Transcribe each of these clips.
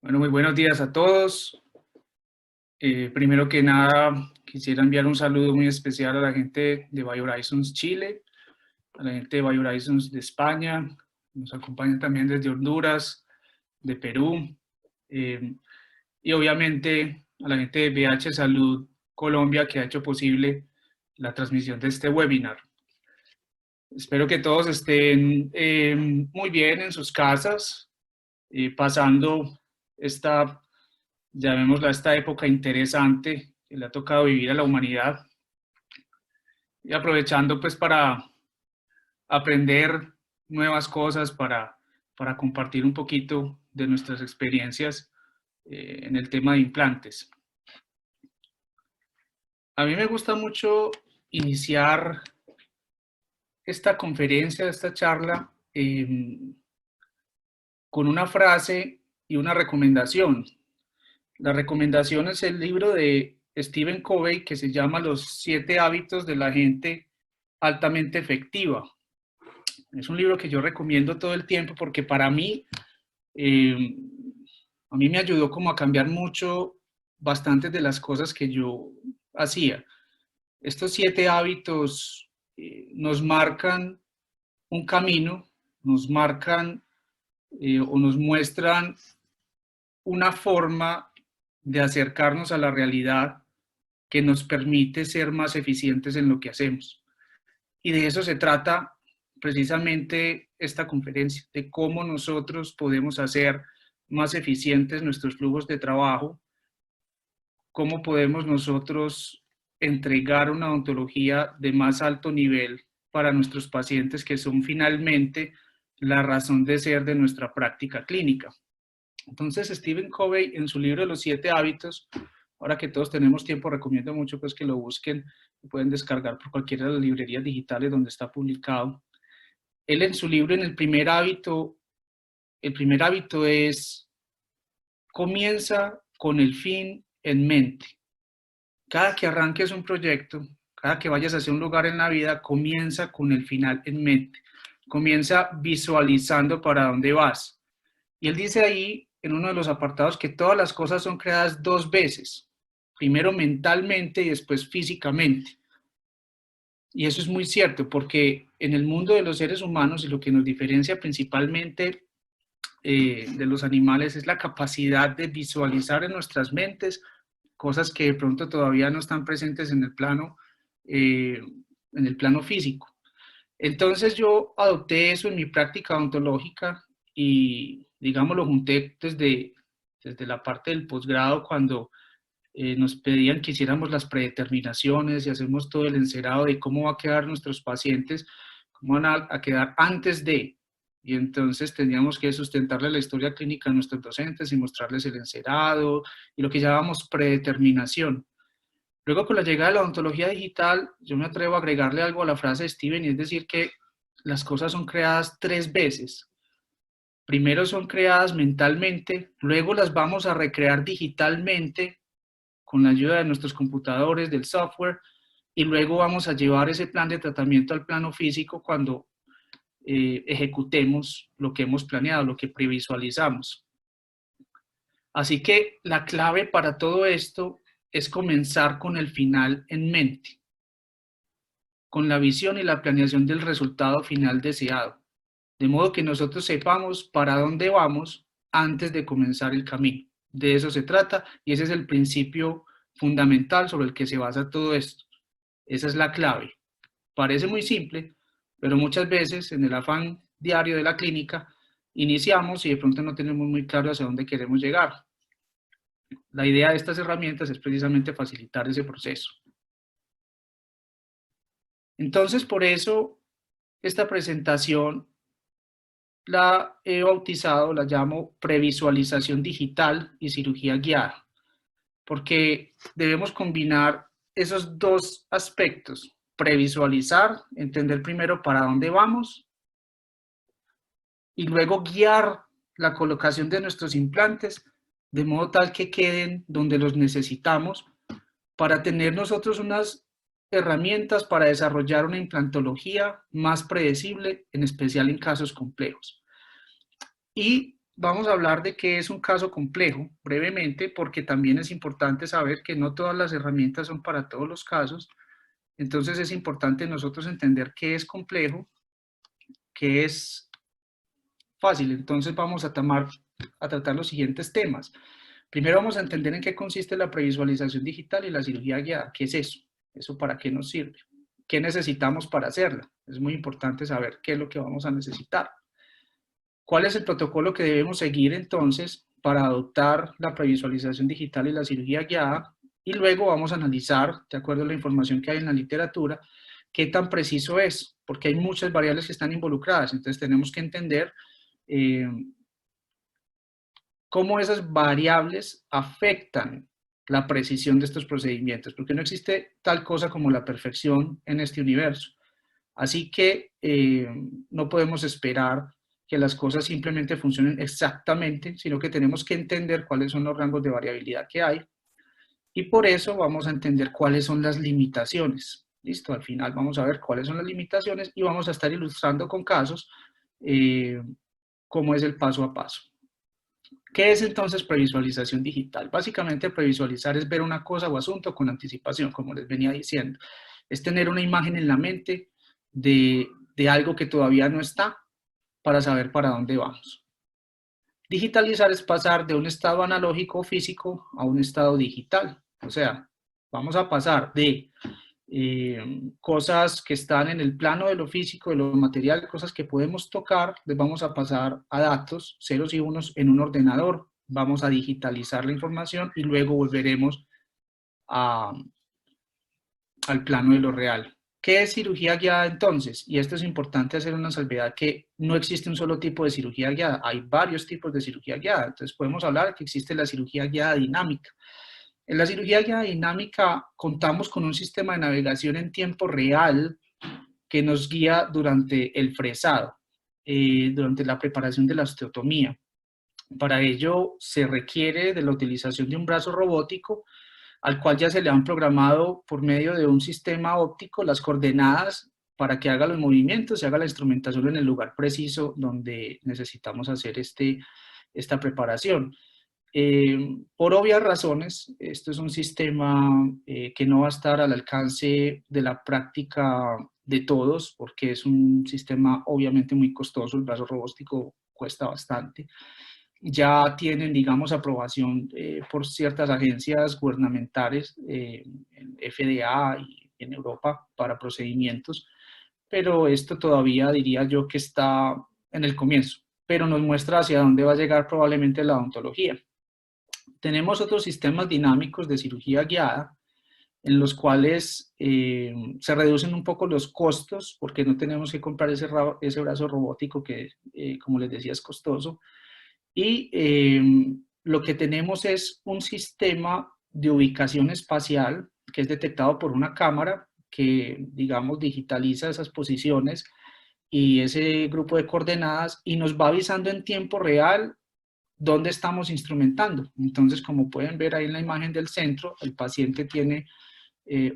Bueno, muy buenos días a todos. Primero que nada, quisiera enviar un saludo muy especial a la gente de BioHorizons Chile, a la gente de BioHorizons de España, nos acompañan también desde Honduras, de Perú, y obviamente a la gente de VH Salud Colombia que ha hecho posible la transmisión de este webinar. Espero que todos estén muy bien en sus casas, pasando esta época interesante que le ha tocado vivir a la humanidad y aprovechando pues para aprender nuevas cosas, para compartir un poquito de nuestras experiencias en el tema de implantes. A mí me gusta mucho iniciar esta conferencia, esta charla, con una frase y una recomendación. La recomendación es el libro de Stephen Covey que se llama Los 7 hábitos de la gente altamente efectiva. Es un libro que yo recomiendo todo el tiempo porque para mí, a mí me ayudó como a cambiar mucho, bastantes de las cosas que yo hacía. Estos 7 hábitos nos marcan un camino, nos marcan o nos muestran una forma de acercarnos a la realidad que nos permite ser más eficientes en lo que hacemos. Y de eso se trata precisamente esta conferencia, de cómo nosotros podemos hacer más eficientes nuestros flujos de trabajo, cómo podemos nosotros entregar una odontología de más alto nivel para nuestros pacientes que son finalmente la razón de ser de nuestra práctica clínica. Entonces, Stephen Covey, en su libro de los 7 hábitos, ahora que todos tenemos tiempo, recomiendo mucho pues, que lo busquen, lo pueden descargar por cualquiera de las librerías digitales donde está publicado. Él en su libro, en el primer hábito es, comienza con el fin en mente. Cada que arranques un proyecto, cada que vayas hacia un lugar en la vida, comienza con el final en mente. Comienza visualizando para dónde vas. Y él dice ahí, en uno de los apartados, que todas las cosas son creadas 2 veces. Primero mentalmente y después físicamente. Y eso es muy cierto, porque en el mundo de los seres humanos, y lo que nos diferencia principalmente de los animales, es la capacidad de visualizar en nuestras mentes cosas que de pronto todavía no están presentes en el plano físico. Entonces yo adopté eso en mi práctica odontológica y, digamos, lo junté desde la parte del posgrado cuando nos pedían que hiciéramos las predeterminaciones y hacemos todo el encerado de cómo va a quedar nuestros pacientes, cómo van a quedar antes de. Y entonces teníamos que sustentarle la historia clínica a nuestros docentes y mostrarles el encerado y lo que llamamos predeterminación. Luego, con la llegada de la odontología digital, yo me atrevo a agregarle algo a la frase de Steven, y es decir que las cosas son creadas 3 veces. Primero son creadas mentalmente, luego las vamos a recrear digitalmente con la ayuda de nuestros computadores, del software, y luego vamos a llevar ese plan de tratamiento al plano físico cuando ejecutemos lo que hemos planeado, lo que previsualizamos. Así que la clave para todo esto es comenzar con el final en mente, con la visión y la planeación del resultado final deseado, de modo que nosotros sepamos para dónde vamos antes de comenzar el camino. De eso se trata y ese es el principio fundamental sobre el que se basa todo esto. Esa es la clave. Parece muy simple, pero muchas veces en el afán diario de la clínica iniciamos y de pronto no tenemos muy claro hacia dónde queremos llegar. La idea de estas herramientas es precisamente facilitar ese proceso. Entonces, por eso, esta presentación la he bautizado, la llamo previsualización digital y cirugía guiada, porque debemos combinar esos 2 aspectos, previsualizar, entender primero para dónde vamos, y luego guiar la colocación de nuestros implantes de modo tal que queden donde los necesitamos para tener nosotros unas herramientas para desarrollar una implantología más predecible, en especial en casos complejos. Y vamos a hablar de qué es un caso complejo brevemente, porque también es importante saber que no todas las herramientas son para todos los casos. Entonces es importante nosotros entender qué es complejo, qué es fácil. Entonces vamos a tratar los siguientes temas. Primero vamos a entender en qué consiste la previsualización digital y la cirugía guiada. ¿Qué es eso? ¿Eso para qué nos sirve? ¿Qué necesitamos para hacerla? Es muy importante saber qué es lo que vamos a necesitar. ¿Cuál es el protocolo que debemos seguir entonces para adoptar la previsualización digital y la cirugía guiada? Y luego vamos a analizar, de acuerdo a la información que hay en la literatura, qué tan preciso es, porque hay muchas variables que están involucradas. Entonces tenemos que entender cómo esas variables afectan la precisión de estos procedimientos, porque no existe tal cosa como la perfección en este universo. Así que no podemos esperar que las cosas simplemente funcionen exactamente, sino que tenemos que entender cuáles son los rangos de variabilidad que hay, y por eso vamos a entender cuáles son las limitaciones. ¿Listo? Al final vamos a ver cuáles son las limitaciones y vamos a estar ilustrando con casos cómo es el paso a paso. ¿Qué es entonces previsualización digital? Básicamente previsualizar es ver una cosa o asunto con anticipación, como les venía diciendo. Es tener una imagen en la mente de algo que todavía no está para saber para dónde vamos. Digitalizar es pasar de un estado analógico o físico a un estado digital. O sea, vamos a pasar de cosas que están en el plano de lo físico, de lo material, cosas que podemos tocar, les vamos a pasar a datos, ceros y unos en un ordenador, vamos a digitalizar la información y luego volveremos al plano de lo real. ¿Qué es cirugía guiada entonces? Y esto es importante hacer una salvedad, que no existe un solo tipo de cirugía guiada, hay varios tipos de cirugía guiada. Entonces podemos hablar de que existe la cirugía guiada dinámica. En la cirugía guiada dinámica contamos con un sistema de navegación en tiempo real que nos guía durante el fresado, durante la preparación de la osteotomía. Para ello se requiere de la utilización de un brazo robótico al cual ya se le han programado por medio de un sistema óptico las coordenadas para que haga los movimientos y haga la instrumentación en el lugar preciso donde necesitamos hacer esta preparación. Por obvias razones, esto es un sistema que no va a estar al alcance de la práctica de todos, porque es un sistema obviamente muy costoso, el brazo robótico cuesta bastante. Ya tienen, digamos, aprobación por ciertas agencias gubernamentales, en FDA y en Europa, para procedimientos, pero esto todavía diría yo que está en el comienzo, pero nos muestra hacia dónde va a llegar probablemente la odontología. Tenemos otros sistemas dinámicos de cirugía guiada, en los cuales se reducen un poco los costos, porque no tenemos que comprar ese brazo robótico que, como les decía, es costoso. Y lo que tenemos es un sistema de ubicación espacial que es detectado por una cámara que, digamos, digitaliza esas posiciones y ese grupo de coordenadas y nos va avisando en tiempo real dónde estamos instrumentando. Entonces, como pueden ver ahí en la imagen del centro, el paciente tiene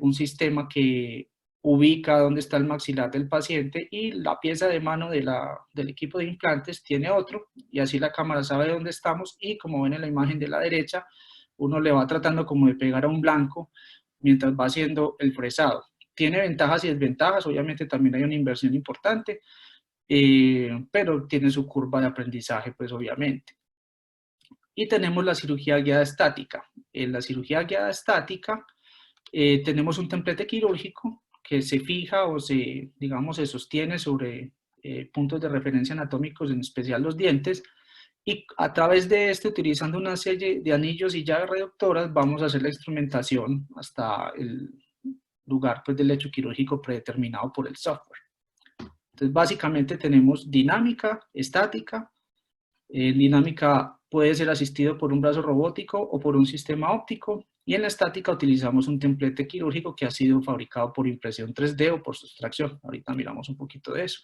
un sistema que ubica dónde está el maxilar del paciente y la pieza de mano del equipo de implantes tiene otro, y así la cámara sabe dónde estamos y, como ven en la imagen de la derecha, uno le va tratando como de pegar a un blanco mientras va haciendo el fresado. Tiene ventajas y desventajas, obviamente también hay una inversión importante, pero tiene su curva de aprendizaje, pues obviamente. Y tenemos la cirugía guiada estática. En la cirugía guiada estática tenemos un templete quirúrgico que se fija o digamos, se sostiene sobre puntos de referencia anatómicos, en especial los dientes, y a través de este, utilizando una serie de anillos y llaves reductoras, vamos a hacer la instrumentación hasta el lugar, pues, del lecho quirúrgico predeterminado por el software. Entonces, básicamente tenemos dinámica, estática. Dinámica puede ser asistido por un brazo robótico o por un sistema óptico, y en la estática utilizamos un templete quirúrgico que ha sido fabricado por impresión 3D o por sustracción. Ahorita miramos un poquito de eso.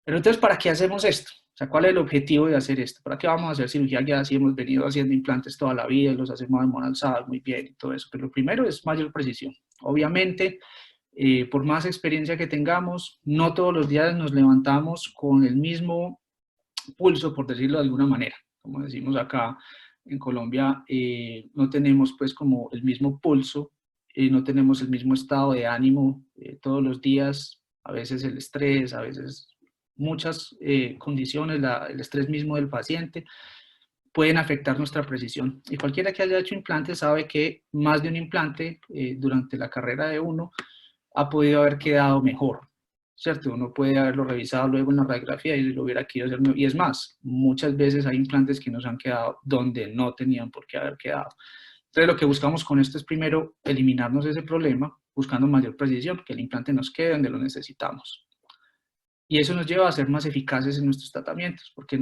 Pero entonces, ¿para qué hacemos esto? O sea, ¿cuál es el objetivo de hacer esto? ¿Para qué vamos a hacer cirugía guiada si hemos venido haciendo implantes toda la vida y los hacemos de mano alzada muy bien y todo eso? Pero lo primero es mayor precisión. Obviamente, por más experiencia que tengamos, no todos los días nos levantamos con el mismo pulso, por decirlo de alguna manera. Como decimos acá en Colombia, no tenemos pues como el mismo pulso, no tenemos el mismo estado de ánimo todos los días, a veces el estrés, a veces muchas condiciones, el estrés mismo del paciente pueden afectar nuestra precisión. Y cualquiera que haya hecho implantes sabe que más de un implante durante la carrera de uno ha podido haber quedado mejor, ¿cierto? Uno puede haberlo revisado luego en la radiografía y lo hubiera querido hacer. Y es más, muchas veces hay implantes que nos han quedado donde no tenían por qué haber quedado. Entonces, lo que buscamos con esto es primero eliminarnos ese problema, buscando mayor precisión, que el implante nos quede donde lo necesitamos. Y eso nos lleva a ser más eficaces en nuestros tratamientos, porque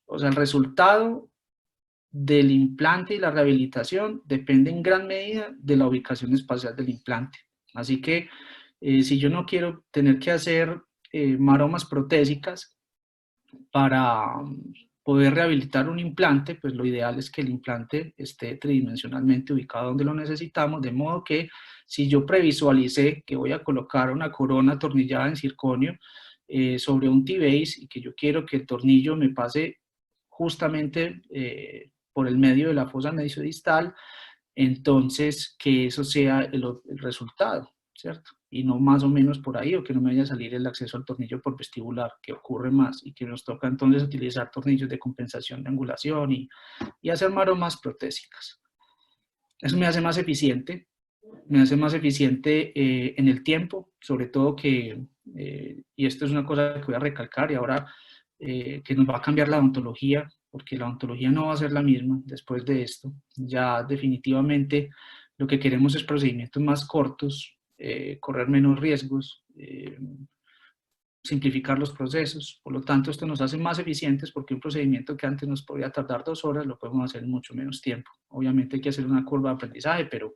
o sea, el resultado del implante y la rehabilitación depende en gran medida de la ubicación espacial del implante. Así que si yo no quiero tener que hacer maromas protésicas para poder rehabilitar un implante, pues lo ideal es que el implante esté tridimensionalmente ubicado donde lo necesitamos, de modo que si yo previsualicé que voy a colocar una corona atornillada en circonio sobre un T-base y que yo quiero que el tornillo me pase justamente por el medio de la fosa mesodistal, entonces que eso sea el resultado, ¿cierto? Y no más o menos por ahí, o que no me vaya a salir el acceso al tornillo por vestibular, que ocurre más, y que nos toca entonces utilizar tornillos de compensación de angulación y hacer maromas protésicas. Eso me hace más eficiente en el tiempo, sobre todo que, y esto es una cosa que voy a recalcar, y ahora que nos va a cambiar la odontología, porque la odontología no va a ser la misma después de esto. Ya definitivamente lo que queremos es procedimientos más cortos, correr menos riesgos, simplificar los procesos. Por lo tanto, esto nos hace más eficientes porque un procedimiento que antes nos podía tardar 2 horas lo podemos hacer en mucho menos tiempo. Obviamente hay que hacer una curva de aprendizaje, pero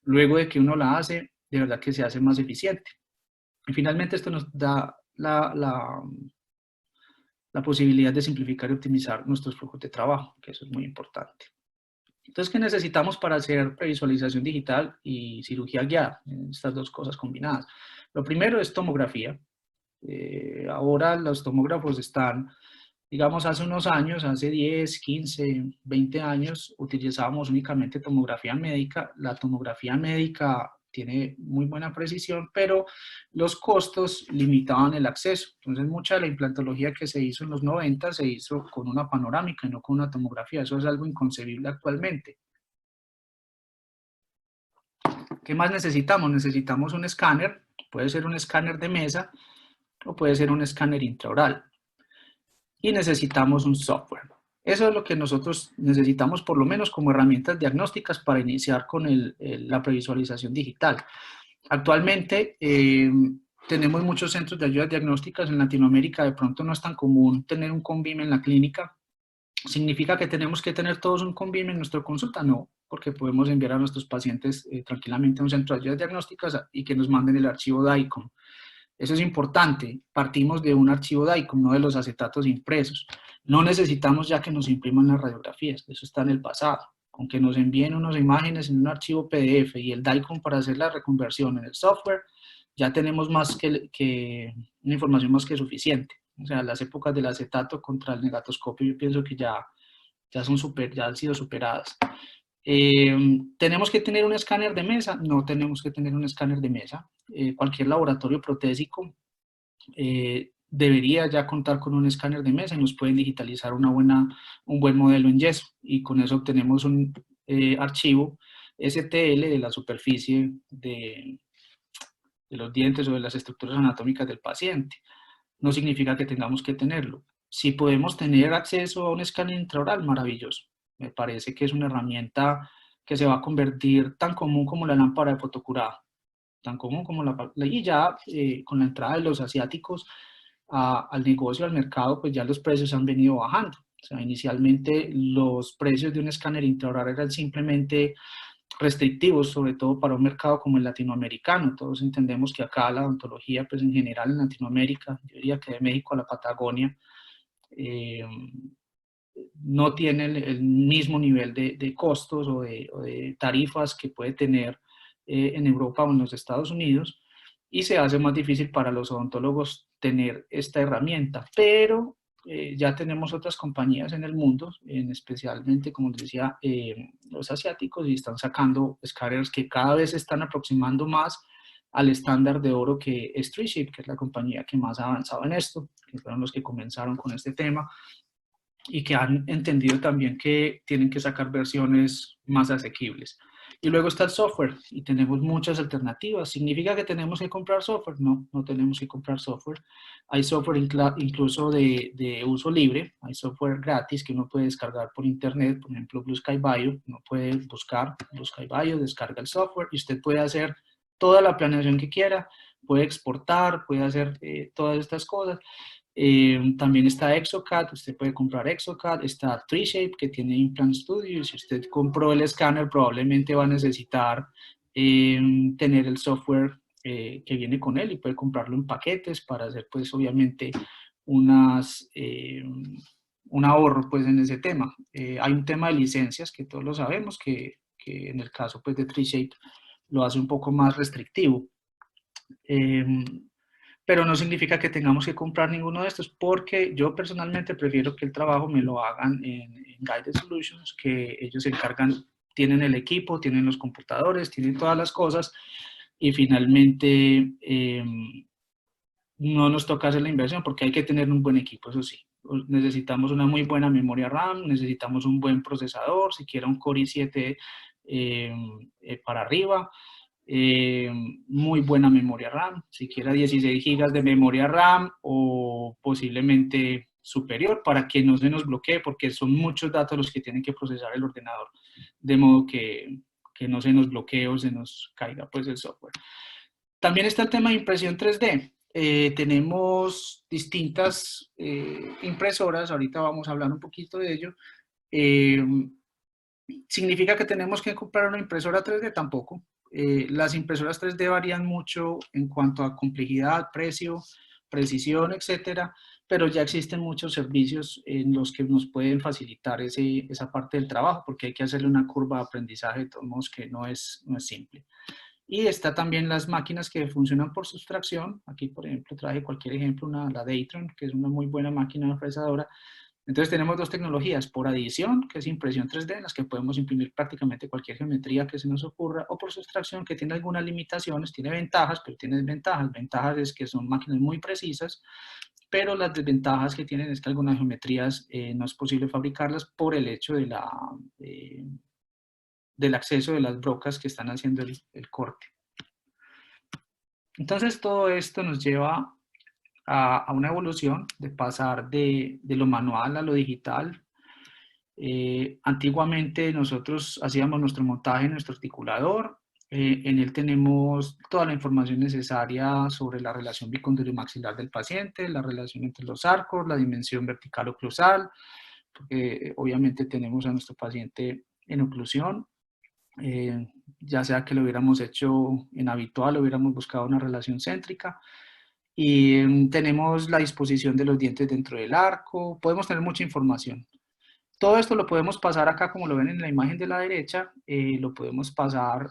luego de que uno la hace, de verdad que se hace más eficiente. Y finalmente esto nos da la posibilidad de simplificar y optimizar nuestros flujos de trabajo, que eso es muy importante. Entonces, ¿qué necesitamos para hacer previsualización digital y cirugía guiada? Estas dos cosas combinadas. Lo primero es tomografía. Ahora los tomógrafos están, digamos, hace unos años, hace 10, 15, 20 años, utilizábamos únicamente tomografía médica. La tomografía médica tiene muy buena precisión, pero los costos limitaban el acceso. Entonces, mucha de la implantología que se hizo en los 90 se hizo con una panorámica y no con una tomografía. Eso es algo inconcebible actualmente. ¿Qué más necesitamos? Necesitamos un escáner, puede ser un escáner de mesa o puede ser un escáner intraoral. Y necesitamos un software. Eso es lo que nosotros necesitamos por lo menos como herramientas diagnósticas para iniciar con la previsualización digital. Actualmente tenemos muchos centros de ayudas diagnósticas en Latinoamérica, de pronto no es tan común tener un CONVIM en la clínica. ¿Significa que tenemos que tener todos un CONVIM en nuestra consulta? No, porque podemos enviar a nuestros pacientes tranquilamente a un centro de ayudas diagnósticas y que nos manden el archivo DICOM. Eso es importante, partimos de un archivo DICOM, no de los acetatos impresos. No necesitamos ya que nos impriman las radiografías, eso está en el pasado. Con que nos envíen unas imágenes en un archivo PDF y el DICOM para hacer la reconversión en el software, ya tenemos más una información más que suficiente. O sea, las épocas del acetato contra el negatoscopio yo pienso que ya han sido superadas. ¿Tenemos que tener un escáner de mesa? No tenemos que tener un escáner de mesa. Cualquier laboratorio protésico debería ya contar con un escáner de mesa y nos pueden digitalizar un buen modelo en yeso. Y con eso obtenemos un archivo STL de la superficie de los dientes o de las estructuras anatómicas del paciente. No significa que tengamos que tenerlo. Si podemos tener acceso a un escáner intraoral, maravilloso. Me parece que es una herramienta que se va a convertir tan común como la lámpara de fotocurado, tan común como y ya con la entrada de los asiáticos al negocio, al mercado, pues ya los precios han venido bajando. O sea, inicialmente los precios de un escáner intraoral eran simplemente restrictivos, sobre todo para un mercado como el latinoamericano. Todos entendemos que acá la odontología, pues en general en Latinoamérica, yo diría que de México a la Patagonia, no tiene el mismo nivel de costos o de tarifas que puede tener en Europa o en los Estados Unidos, y se hace más difícil para los odontólogos tener esta herramienta, pero ya tenemos otras compañías en el mundo, especialmente, como les decía, los asiáticos, y están sacando escáneres que cada vez se están aproximando más al estándar de oro que es 3Shape, que es la compañía que más ha avanzado en esto, que fueron los que comenzaron con este tema y que han entendido también que tienen que sacar versiones más asequibles. Y luego está el software, y tenemos muchas alternativas. ¿Significa que tenemos que comprar software? No, no tenemos que comprar software. Hay software incluso de uso libre, hay software gratis que uno puede descargar por internet, por ejemplo Blue Sky Bio, uno puede buscar Blue Sky Bio, descarga el software y usted puede hacer toda la planeación que quiera, puede exportar, puede hacer todas estas cosas. También está Exocad, usted puede comprar Exocad, está 3Shape que tiene Implant Studio, y si usted compró el escáner probablemente va a necesitar tener el software que viene con él, y puede comprarlo en paquetes para hacer pues obviamente un ahorro pues en ese tema. Hay un tema de licencias que todos lo sabemos, que en el caso pues de 3Shape lo hace un poco más restrictivo. Pero no significa que tengamos que comprar ninguno de estos, porque yo personalmente prefiero que el trabajo me lo hagan en Guided Solutions, que ellos se encargan, tienen el equipo, tienen los computadores, tienen todas las cosas, y finalmente no nos toca hacer la inversión, porque hay que tener un buen equipo, eso sí. Necesitamos una muy buena memoria RAM, necesitamos un buen procesador, siquiera un Core i7 para arriba, muy buena memoria RAM, siquiera 16 GB de memoria RAM o posiblemente superior, para que no se nos bloquee, porque son muchos datos los que tienen que procesar el ordenador, de modo que no se nos bloquee o se nos caiga pues el software. También está el tema de impresión 3D. Tenemos distintas impresoras, ahorita vamos a hablar un poquito de ello. ¿Significa que tenemos que comprar una impresora 3D? Tampoco. Las impresoras 3D varían mucho en cuanto a complejidad, precio, precisión, etcétera, pero ya existen muchos servicios en los que nos pueden facilitar esa parte del trabajo, porque hay que hacerle una curva de aprendizaje, de todos modos, que no es simple. Y está también las máquinas que funcionan por sustracción. Aquí, por ejemplo, traje cualquier ejemplo, la Daytron, que es una muy buena máquina fresadora. Entonces tenemos dos tecnologías: por adición, que es impresión 3D, en las que podemos imprimir prácticamente cualquier geometría que se nos ocurra, o por sustracción, que tiene algunas limitaciones, tiene ventajas, pero tiene desventajas. Ventajas es que son máquinas muy precisas, pero las desventajas que tienen es que algunas geometrías no es posible fabricarlas por el hecho del acceso de las brocas que están haciendo el corte. Entonces todo esto nos lleva a una evolución de pasar de lo manual a lo digital. Antiguamente nosotros hacíamos nuestro montaje en nuestro articulador, en él tenemos toda la información necesaria sobre la relación bicondilo-maxilar del paciente, la relación entre los arcos, la dimensión vertical oclusal, porque obviamente tenemos a nuestro paciente en oclusión, ya sea que lo hubiéramos hecho en habitual o hubiéramos buscado una relación céntrica. Y tenemos la disposición de los dientes dentro del arco, podemos tener mucha información. Todo esto lo podemos pasar acá, como lo ven en la imagen de la derecha, lo podemos pasar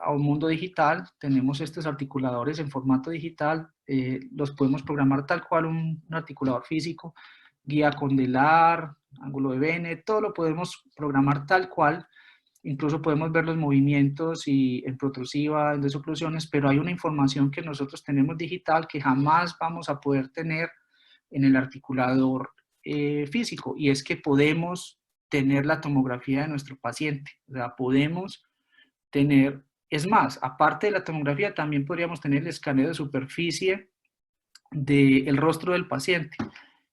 a un mundo digital. Tenemos estos articuladores en formato digital, los podemos programar tal cual un articulador físico, guía condelar, ángulo de bene, todo lo podemos programar tal cual. Incluso podemos ver los movimientos y en protrusiva, en desoclusiones, pero hay una información que nosotros tenemos digital que jamás vamos a poder tener en el articulador físico, y es que podemos tener la tomografía de nuestro paciente. O sea, podemos tener, es más, aparte de la tomografía, también podríamos tener el escaneo de superficie del rostro del paciente,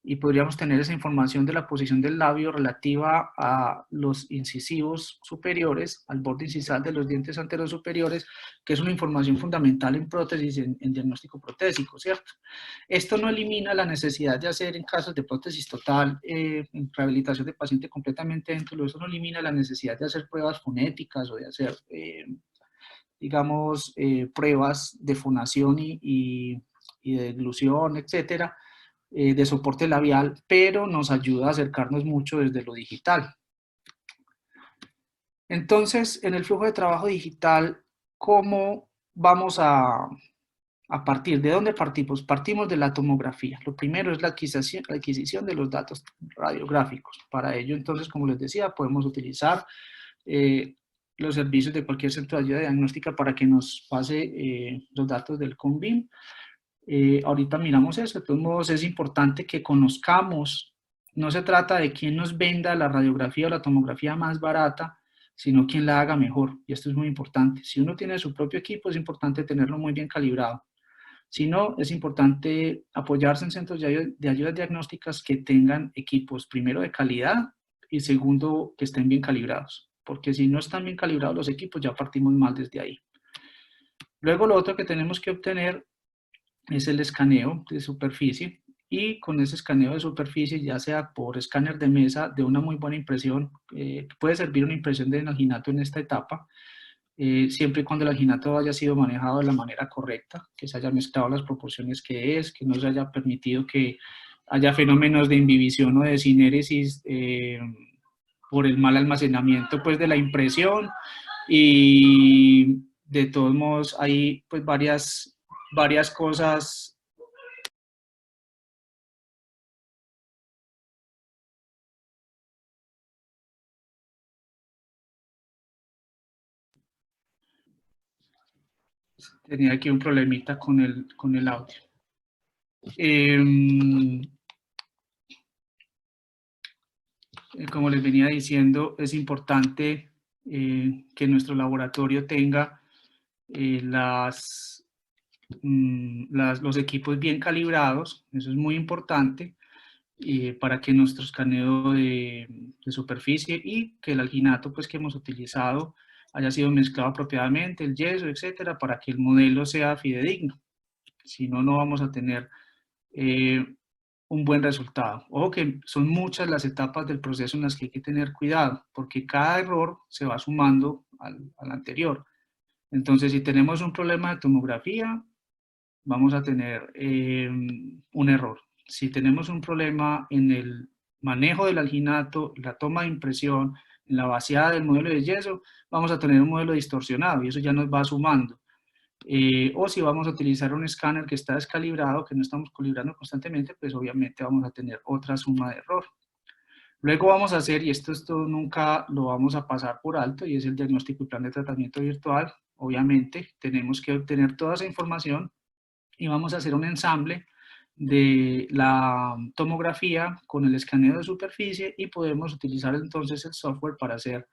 y podríamos tener esa información de la posición del labio relativa a los incisivos superiores, al borde incisal de los dientes anteros superiores, que es una información fundamental en prótesis, en diagnóstico protésico, ¿cierto? Esto no elimina la necesidad de hacer, en casos de prótesis total, en rehabilitación de paciente completamente dentro, eso no elimina la necesidad de hacer pruebas fonéticas o de hacer, digamos, pruebas de fonación y de deglución, etcétera, de soporte labial, pero nos ayuda a acercarnos mucho desde lo digital. Entonces, en el flujo de trabajo digital ¿cómo vamos a partir? ¿De dónde partimos? Partimos de la tomografía. Lo primero es la adquisición de los datos radiográficos. Para ello, entonces, como les decía, podemos utilizar los servicios de cualquier centro de ayuda diagnóstica para que nos pase los datos del CONVIM. Ahorita miramos eso. De todos modos, es importante que conozcamos. No se trata de quién nos venda la radiografía o la tomografía más barata, sino quién la haga mejor. Y esto es muy importante. Si uno tiene su propio equipo, es importante tenerlo muy bien calibrado. Si no, es importante apoyarse en centros de ayudas diagnósticas que tengan equipos, primero, de calidad y segundo, que estén bien calibrados. Porque si no están bien calibrados los equipos, ya partimos mal desde ahí. Luego, lo otro que tenemos que obtener es el escaneo de superficie, y con ese escaneo de superficie, ya sea por escáner de mesa de una muy buena impresión, puede servir una impresión de alginato en esta etapa, siempre y cuando el alginato haya sido manejado de la manera correcta, que se haya mezclado las proporciones que no se haya permitido que haya fenómenos de imbibición o de sinéresis por el mal almacenamiento pues, de la impresión. Y de todos modos hay pues varias cosas. Tenía aquí un problemita con el audio. Como les venía diciendo, es importante que nuestro laboratorio tenga los equipos bien calibrados. Eso es muy importante para que nuestro escaneo de superficie y que el alginato pues, que hemos utilizado haya sido mezclado apropiadamente, el yeso, etcétera, para que el modelo sea fidedigno. Si no, no vamos a tener un buen resultado. Ojo que son muchas las etapas del proceso en las que hay que tener cuidado, porque cada error se va sumando al anterior. Entonces, si tenemos un problema de tomografía, vamos a tener un error. Si tenemos un problema en el manejo del alginato, la toma de impresión, en la vaciada del modelo de yeso, vamos a tener un modelo distorsionado y eso ya nos va sumando. O si vamos a utilizar un escáner que está descalibrado, que no estamos calibrando constantemente, pues obviamente vamos a tener otra suma de error. Luego vamos a hacer, y esto nunca lo vamos a pasar por alto, y es el diagnóstico y plan de tratamiento virtual. Obviamente tenemos que obtener toda esa información y vamos a hacer un ensamble de la tomografía con el escaneo de superficie y podemos utilizar entonces el software para hacer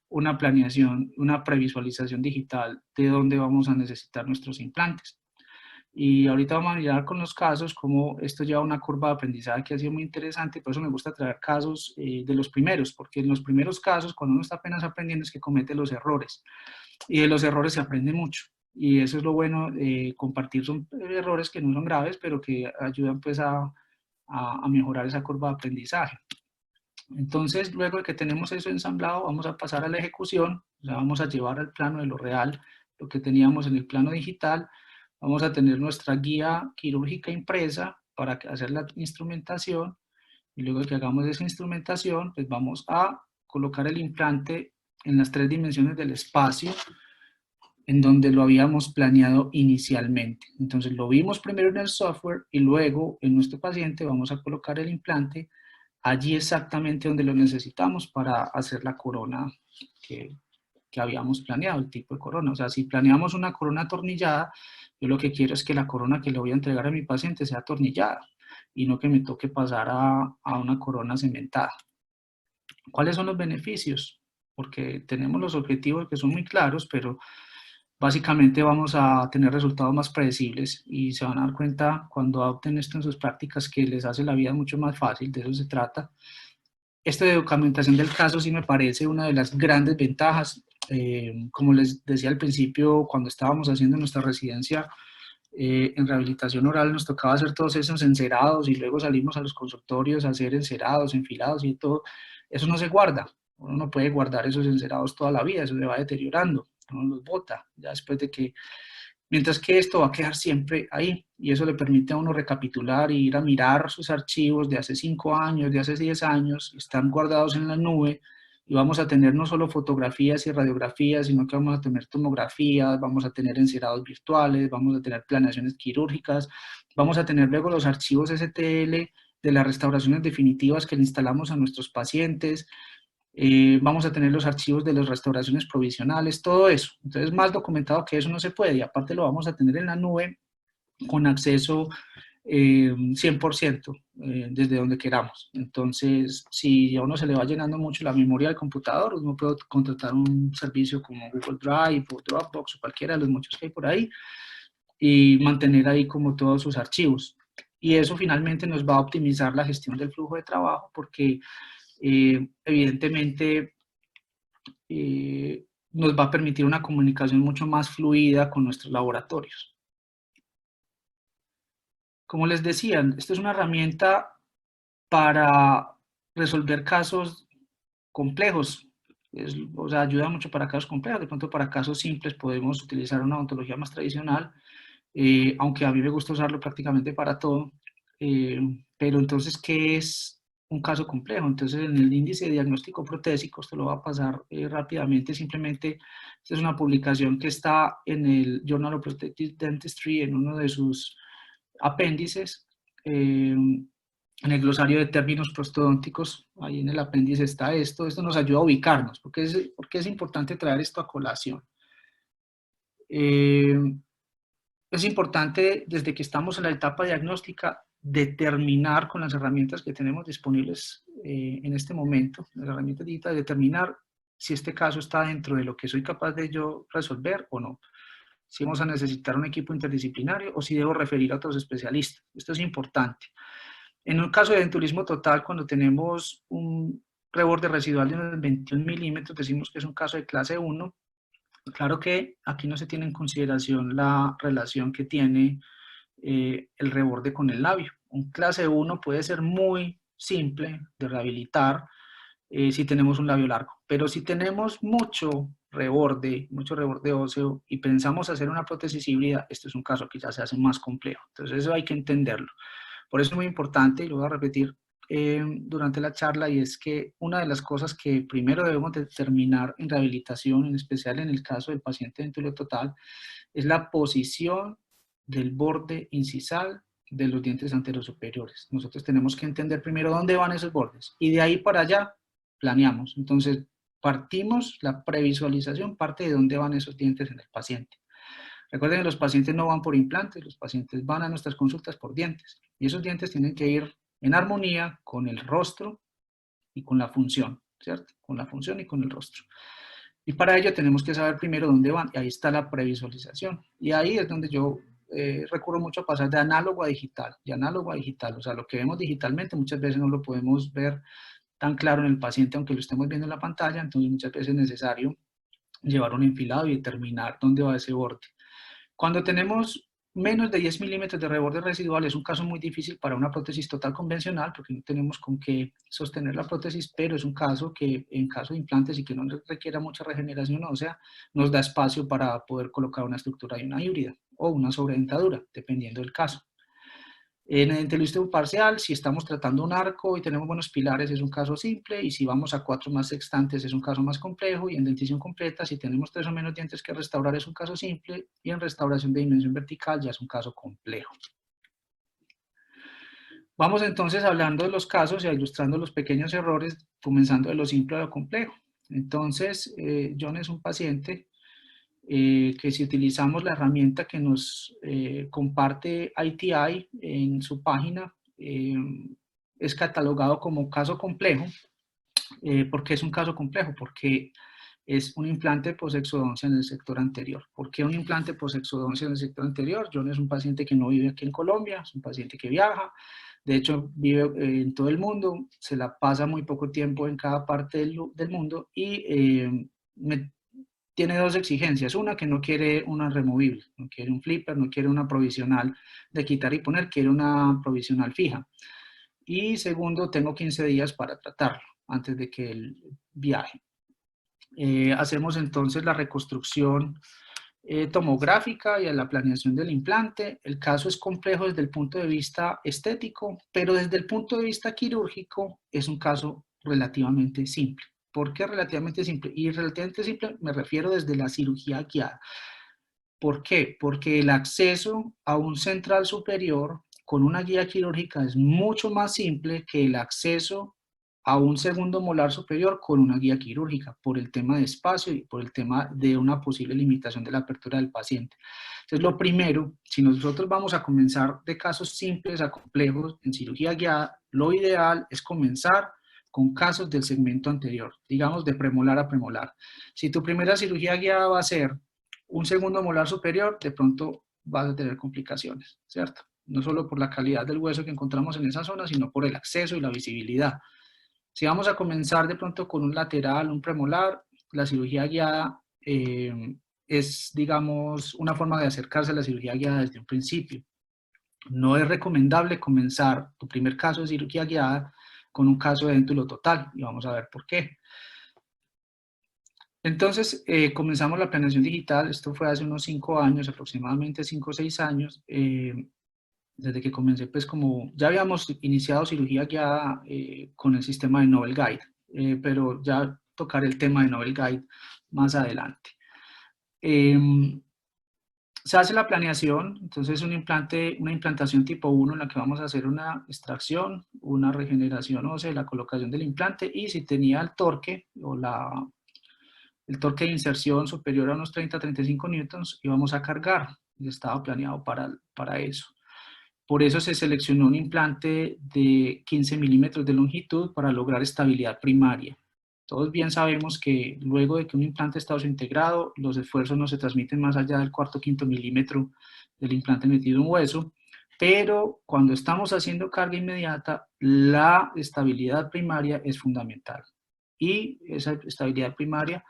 una planeación, una previsualización digital de dónde vamos a necesitar nuestros implantes. Y ahorita vamos a mirar con los casos cómo esto lleva una curva de aprendizaje que ha sido muy interesante, por eso me gusta traer casos de los primeros, porque en los primeros casos, cuando uno está apenas aprendiendo, es que comete los errores, y de los errores se aprende mucho. Y eso es lo bueno de compartir, son errores que no son graves, pero que ayudan pues a mejorar esa curva de aprendizaje. Entonces, luego de que tenemos eso ensamblado, vamos a pasar a la ejecución, o sea, vamos a llevar al plano de lo real, lo que teníamos en el plano digital, vamos a tener nuestra guía quirúrgica impresa para hacer la instrumentación, y luego de que hagamos esa instrumentación, pues vamos a colocar el implante en las 3 dimensiones del espacio, en donde lo habíamos planeado inicialmente. Entonces lo vimos primero en el software y luego en nuestro paciente vamos a colocar el implante allí exactamente donde lo necesitamos para hacer la corona que habíamos planeado, el tipo de corona. O sea, si planeamos una corona atornillada, yo lo que quiero es que la corona que le voy a entregar a mi paciente sea atornillada y no que me toque pasar a una corona cementada. ¿Cuáles son los beneficios? Porque tenemos los objetivos que son muy claros, pero básicamente vamos a tener resultados más predecibles y se van a dar cuenta cuando adopten esto en sus prácticas que les hace la vida mucho más fácil, de eso se trata. Esto de documentación del caso sí me parece una de las grandes ventajas. Como les decía al principio, cuando estábamos haciendo nuestra residencia en rehabilitación oral, nos tocaba hacer todos esos encerados y luego salimos a los consultorios a hacer encerados, enfilados y todo. Eso no se guarda. Uno no puede guardar esos encerados toda la vida, eso se va deteriorando, uno los bota, ya después de que, mientras que esto va a quedar siempre ahí, y eso le permite a uno recapitular y ir a mirar sus archivos de hace 5 años, de hace 10 años, están guardados en la nube, y vamos a tener no solo fotografías y radiografías, sino que vamos a tener tomografías, vamos a tener encerados virtuales, vamos a tener planeaciones quirúrgicas, vamos a tener luego los archivos STL de las restauraciones definitivas que le instalamos a nuestros pacientes, vamos a tener los archivos de las restauraciones provisionales, todo eso. Entonces, más documentado que eso no se puede, y aparte lo vamos a tener en la nube con acceso 100% desde donde queramos. Entonces, si a uno se le va llenando mucho la memoria del computador, uno puede contratar un servicio como Google Drive o Dropbox o cualquiera de los muchos que hay por ahí y mantener ahí como todos sus archivos. Y eso finalmente nos va a optimizar la gestión del flujo de trabajo porque evidentemente nos va a permitir una comunicación mucho más fluida con nuestros laboratorios. Como les decía, esto es una herramienta para resolver casos complejos. O sea, ayuda mucho para casos complejos. De pronto para casos simples podemos utilizar una odontología más tradicional, aunque a mí me gusta usarlo prácticamente para todo. Pero entonces, ¿qué es un caso complejo? Entonces, en el índice de diagnóstico protésico, esto lo va a pasar rápidamente, simplemente, esta es una publicación que está en el Journal of Prosthetic Dentistry, en uno de sus apéndices, en el glosario de términos prostodónticos, ahí en el apéndice está esto nos ayuda a ubicarnos, porque es importante traer esto a colación. Es importante, desde que estamos en la etapa diagnóstica, determinar con las herramientas que tenemos disponibles en este momento, las herramientas digitales, determinar si este caso está dentro de lo que soy capaz de yo resolver o no. Si vamos a necesitar un equipo interdisciplinario o si debo referir a otros especialistas. Esto es importante. En un caso de denturismo total, cuando tenemos un reborde residual de unos 21 milímetros, decimos que es un caso de clase 1. Claro que aquí no se tiene en consideración la relación que tiene el reborde con el labio. Un clase 1 puede ser muy simple de rehabilitar si tenemos un labio largo, pero si tenemos mucho reborde óseo y pensamos hacer una prótesis híbrida, esto es un caso que ya se hace más complejo. Entonces eso hay que entenderlo. Por eso es muy importante, y lo voy a repetir durante la charla, y es que una de las cosas que primero debemos determinar en rehabilitación, en especial en el caso del paciente dentulio total, es la posición del borde incisal de los dientes anterosuperiores. Nosotros tenemos que entender primero dónde van esos bordes, y de ahí para allá planeamos. Entonces, partimos, la previsualización parte de dónde van esos dientes en el paciente. Recuerden que los pacientes no van por implantes, los pacientes van a nuestras consultas por dientes. Y esos dientes tienen que ir en armonía con el rostro y con la función, ¿cierto? Con la función y con el rostro. Y para ello tenemos que saber primero dónde van, y ahí está la previsualización. Y ahí es donde yo recurro mucho a pasar de análogo a digital, de análogo a digital. O sea, lo que vemos digitalmente muchas veces no lo podemos ver tan claro en el paciente, aunque lo estemos viendo en la pantalla, entonces muchas veces es necesario llevar un enfilado y determinar dónde va ese borde. Cuando tenemos menos de 10 milímetros de reborde residual es un caso muy difícil para una prótesis total convencional porque no tenemos con qué sostener la prótesis, pero es un caso que en caso de implantes y que no requiera mucha regeneración ósea, nos da espacio para poder colocar una estructura de una híbrida o una sobredentadura, dependiendo del caso. En el dentelisteo parcial, si estamos tratando un arco y tenemos buenos pilares, es un caso simple, y si vamos a 4 más sextantes es un caso más complejo, y en dentición completa, si tenemos 3 o menos dientes que restaurar, es un caso simple, y en restauración de dimensión vertical ya es un caso complejo. Vamos entonces hablando de los casos y ilustrando los pequeños errores, comenzando de lo simple a lo complejo. Entonces, John es un paciente que si utilizamos la herramienta que nos comparte ITI en su página, es catalogado como caso complejo. ¿Por qué es un caso complejo? Porque es un implante posexodoncia en el sector anterior. ¿Por qué un implante posexodoncia en el sector anterior? John es un paciente que no vive aquí en Colombia, es un paciente que viaja, de hecho vive en todo el mundo, se la pasa muy poco tiempo en cada parte del mundo, y tiene dos exigencias. Una, que no quiere una removible, no quiere un flipper, no quiere una provisional de quitar y poner, quiere una provisional fija. Y segundo, tengo 15 días para tratarlo antes de que él viaje. Hacemos entonces la reconstrucción tomográfica y la planeación del implante. El caso es complejo desde el punto de vista estético, pero desde el punto de vista quirúrgico es un caso relativamente simple. ¿Por qué relativamente simple? Y relativamente simple me refiero desde la cirugía guiada. ¿Por qué? Porque el acceso a un central superior con una guía quirúrgica es mucho más simple que el acceso a un segundo molar superior con una guía quirúrgica, por el tema de espacio y por el tema de una posible limitación de la apertura del paciente. Entonces, lo primero, si nosotros vamos a comenzar de casos simples a complejos en cirugía guiada, lo ideal es comenzar con casos del segmento anterior, digamos de premolar a premolar. Si tu primera cirugía guiada va a ser un segundo molar superior, de pronto vas a tener complicaciones, ¿cierto? No solo por la calidad del hueso que encontramos en esa zona, sino por el acceso y la visibilidad. Si vamos a comenzar de pronto con un lateral, un premolar, la cirugía guiada es, digamos, una forma de acercarse a la cirugía guiada desde un principio. No es recomendable comenzar tu primer caso de cirugía guiada con un caso de déntulo total, y vamos a ver por qué. Entonces, comenzamos la planeación digital, esto fue hace unos 5 años, aproximadamente 5 o 6 años, desde que comencé, pues como ya habíamos iniciado cirugía guiada con el sistema de Novel Guide, pero ya tocaré el tema de Novel Guide más adelante. Se hace la planeación, entonces una implantación tipo 1 en la que vamos a hacer una extracción, una regeneración ósea, la colocación del implante, y si tenía el torque o el torque de inserción superior a unos 30-35 newtons, íbamos a cargar, y estaba planeado para eso. Por eso se seleccionó un implante de 15 milímetros de longitud para lograr estabilidad primaria. Todos bien sabemos que luego de que un implante está integrado, los esfuerzos no se transmiten más allá del cuarto o quinto milímetro del implante metido en hueso, pero cuando estamos haciendo carga inmediata, la estabilidad primaria es fundamental. Y esa estabilidad primaria,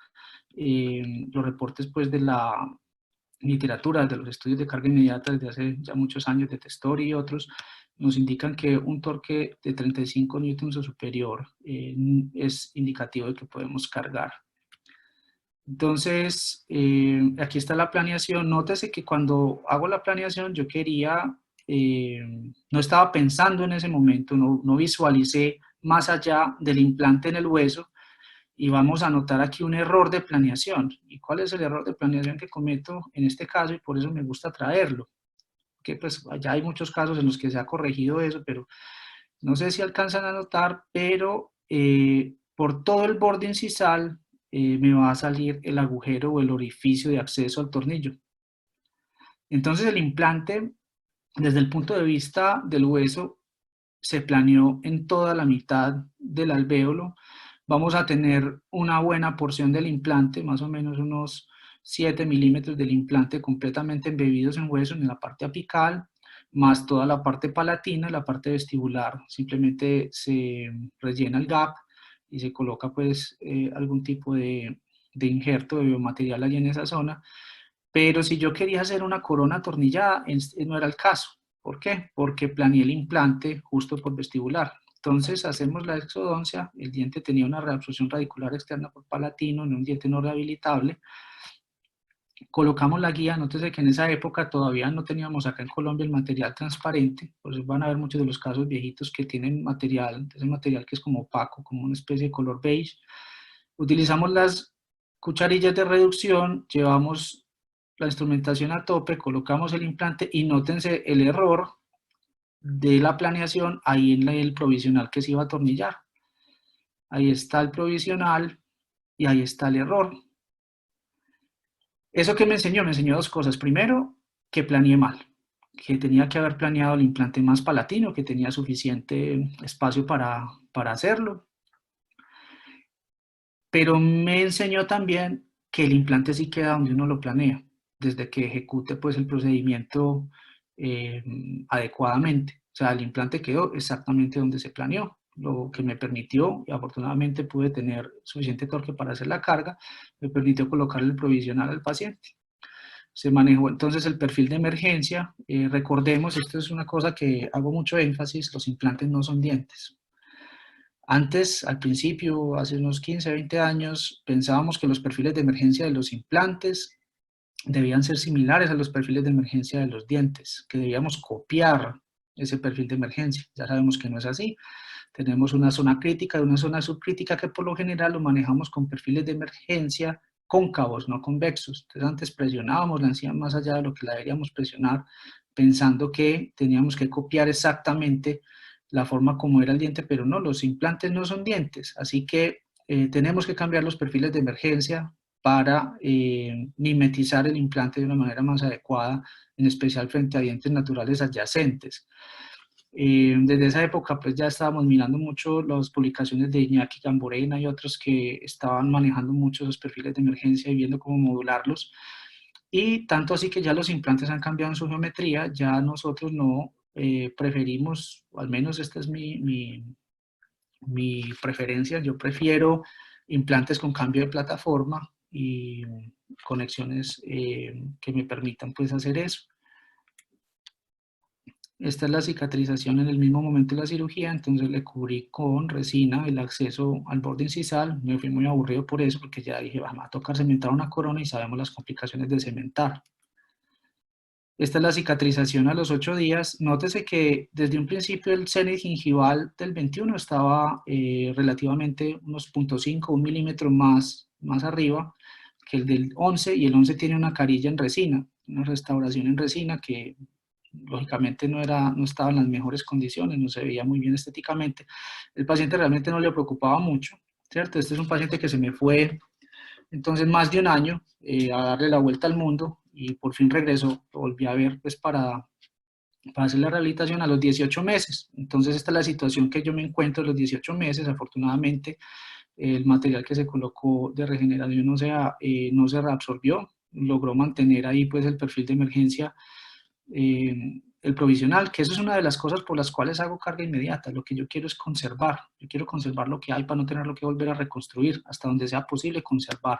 los reportes pues de la literatura, de los estudios de carga inmediata desde hace ya muchos años de Testori y otros, nos indican que un torque de 35 newtons o superior es indicativo de que podemos cargar. Entonces, aquí está la planeación. Nótese que cuando hago la planeación yo quería, no estaba pensando en ese momento, no visualicé más allá del implante en el hueso, y vamos a notar aquí un error de planeación. ¿Y cuál es el error de planeación que cometo en este caso? Y por eso me gusta traerlo. Que pues ya hay muchos casos en los que se ha corregido eso, pero no sé si alcanzan a notar, pero por todo el borde incisal me va a salir el agujero o el orificio de acceso al tornillo. Entonces el implante, desde el punto de vista del hueso, se planeó en toda la mitad del alvéolo. Vamos a tener una buena porción del implante, más o menos unos 7 milímetros del implante completamente embebidos en hueso en la parte apical, más toda la parte palatina, la parte vestibular. Simplemente se rellena el gap y se coloca pues algún tipo de injerto de biomaterial allí en esa zona. Pero si yo quería hacer una corona atornillada, no era el caso. ¿Por qué? Porque planeé el implante justo por vestibular. Entonces hacemos la exodoncia, el diente tenía una reabsorción radicular externa por palatino, en un diente no rehabilitable. Colocamos la guía, nótese que en esa época todavía no teníamos acá en Colombia el material transparente, por eso van a ver muchos de los casos viejitos que tienen material, ese material que es como opaco, como una especie de color beige. Utilizamos las cucharillas de reducción, llevamos la instrumentación a tope, colocamos el implante y nótense el error de la planeación ahí en el provisional que se iba a atornillar. Ahí está el provisional y ahí está el error. ¿Eso qué me enseñó? Me enseñó dos cosas. Primero, que planeé mal, que tenía que haber planeado el implante más palatino, que tenía suficiente espacio para hacerlo. Pero me enseñó también que el implante sí queda donde uno lo planea, desde que ejecute pues el procedimiento adecuadamente. O sea, el implante quedó exactamente donde se planeó, lo que me permitió, y afortunadamente pude tener suficiente torque para hacer la carga, me permitió colocar el provisional al paciente. Se manejó entonces el perfil de emergencia. Recordemos, esto es una cosa que hago mucho énfasis, los implantes no son dientes. Antes, al principio, hace unos 15, 20 años, pensábamos que los perfiles de emergencia de los implantes debían ser similares a los perfiles de emergencia de los dientes, que debíamos copiar ese perfil de emergencia. Ya sabemos que no es así. Tenemos una zona crítica y una zona subcrítica que por lo general lo manejamos con perfiles de emergencia cóncavos, no convexos. Entonces antes presionábamos la encía más allá de lo que la deberíamos presionar, pensando que teníamos que copiar exactamente la forma como era el diente, pero no, los implantes no son dientes, así que tenemos que cambiar los perfiles de emergencia para mimetizar el implante de una manera más adecuada, en especial frente a dientes naturales adyacentes. Desde esa época pues ya estábamos mirando mucho las publicaciones de Iñaki Gamborena y otros que estaban manejando mucho esos perfiles de emergencia y viendo cómo modularlos. Y tanto así que ya los implantes han cambiado en su geometría, ya nosotros no preferimos, o al menos esta es mi preferencia, yo prefiero implantes con cambio de plataforma y conexiones que me permitan pues hacer eso. Esta es la cicatrización en el mismo momento de la cirugía, entonces le cubrí con resina el acceso al borde incisal. Me fui muy aburrido por eso, porque ya dije, vamos a tocar cementar una corona y sabemos las complicaciones de cementar. Esta es la cicatrización a los 8 días. Nótese que desde un principio el cenit gingival del 21 estaba relativamente unos 0.5, 1 milímetro más arriba que el del 11, y el 11 tiene una carilla en resina, una restauración en resina que lógicamente no estaba en las mejores condiciones, no se veía muy bien estéticamente. El paciente realmente no le preocupaba mucho, ¿cierto? Este es un paciente que se me fue entonces más de un año a darle la vuelta al mundo y por fin regresó, lo volví a ver pues para hacer la rehabilitación a los 18 meses. Entonces esta es la situación que yo me encuentro a los 18 meses. Afortunadamente el material que se colocó de regeneración no se reabsorbió, logró mantener ahí pues el perfil de emergencia, el provisional, que eso es una de las cosas por las cuales hago carga inmediata. Lo que yo quiero es conservar, yo quiero conservar lo que hay para no tenerlo que volver a reconstruir, hasta donde sea posible conservar.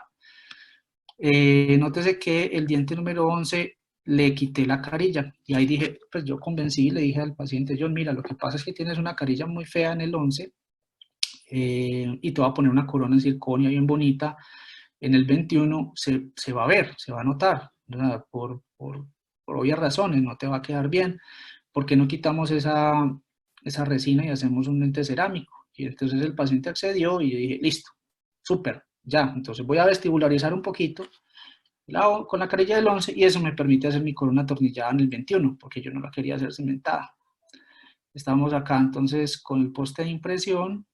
Nótese que el diente número 11 le quité la carilla, y ahí dije, pues yo convencí y le dije al paciente, John, mira, lo que pasa es que tienes una carilla muy fea en el 11, y te voy a poner una corona en circonia bien bonita. En el 21 se va a ver, se va a notar, ¿verdad? Por obvias razones, no te va a quedar bien. ¿Por qué no quitamos esa resina y hacemos un lente cerámico? Y entonces el paciente accedió y yo dije, listo, súper, ya. Entonces voy a vestibularizar un poquito con la carilla del 11 y eso me permite hacer mi corona atornillada en el 21, porque yo no la quería hacer cimentada. Estamos acá entonces con el poste de impresión.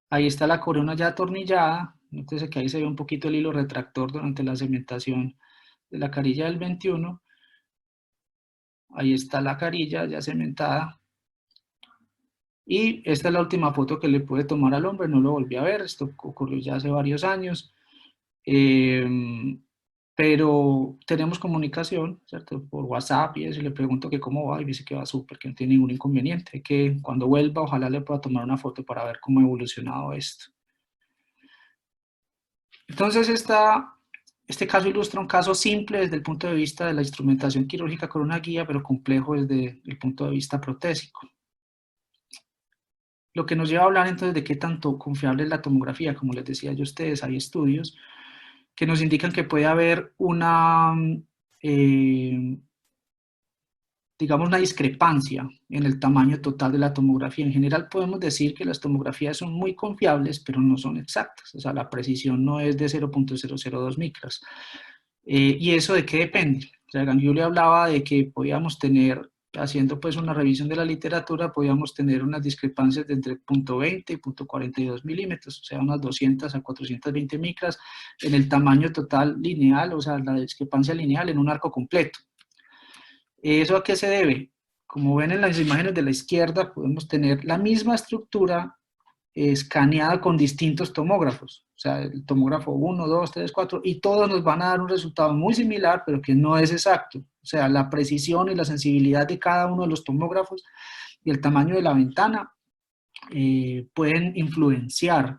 Ahí está la corona ya atornillada. Entonces que ahí se ve un poquito el hilo retractor durante la cementación de la carilla del 21. Ahí está la carilla ya cementada. Y esta es la última foto que le pude tomar al hombre, no lo volví a ver, esto ocurrió ya hace varios años. Pero tenemos comunicación, ¿cierto? Por WhatsApp y eso, y le pregunto que cómo va y dice que va súper, que no tiene ningún inconveniente, que cuando vuelva ojalá le pueda tomar una foto para ver cómo ha evolucionado esto. Entonces este caso ilustra un caso simple desde el punto de vista de la instrumentación quirúrgica con una guía, pero complejo desde el punto de vista protésico. Lo que nos lleva a hablar entonces de qué tanto confiable es la tomografía. Como les decía yo a ustedes, hay estudios que nos indican que puede haber digamos, una discrepancia en el tamaño total de la tomografía. En general podemos decir que las tomografías son muy confiables, pero no son exactas. O sea, la precisión no es de 0.002 micras. ¿Y eso de qué depende? O sea, yo le hablaba de que podíamos tener, haciendo pues una revisión de la literatura, podíamos tener unas discrepancias de entre 0.20 y 0.42 milímetros, o sea, unas 200 a 420 micras en el tamaño total lineal, o sea, la discrepancia lineal en un arco completo. ¿Eso a qué se debe? Como ven en las imágenes de la izquierda, podemos tener la misma estructura escaneada con distintos tomógrafos, o sea, el tomógrafo 1, 2, 3, 4, y todos nos van a dar un resultado muy similar, pero que no es exacto. O sea, la precisión y la sensibilidad de cada uno de los tomógrafos y el tamaño de la ventana pueden influenciar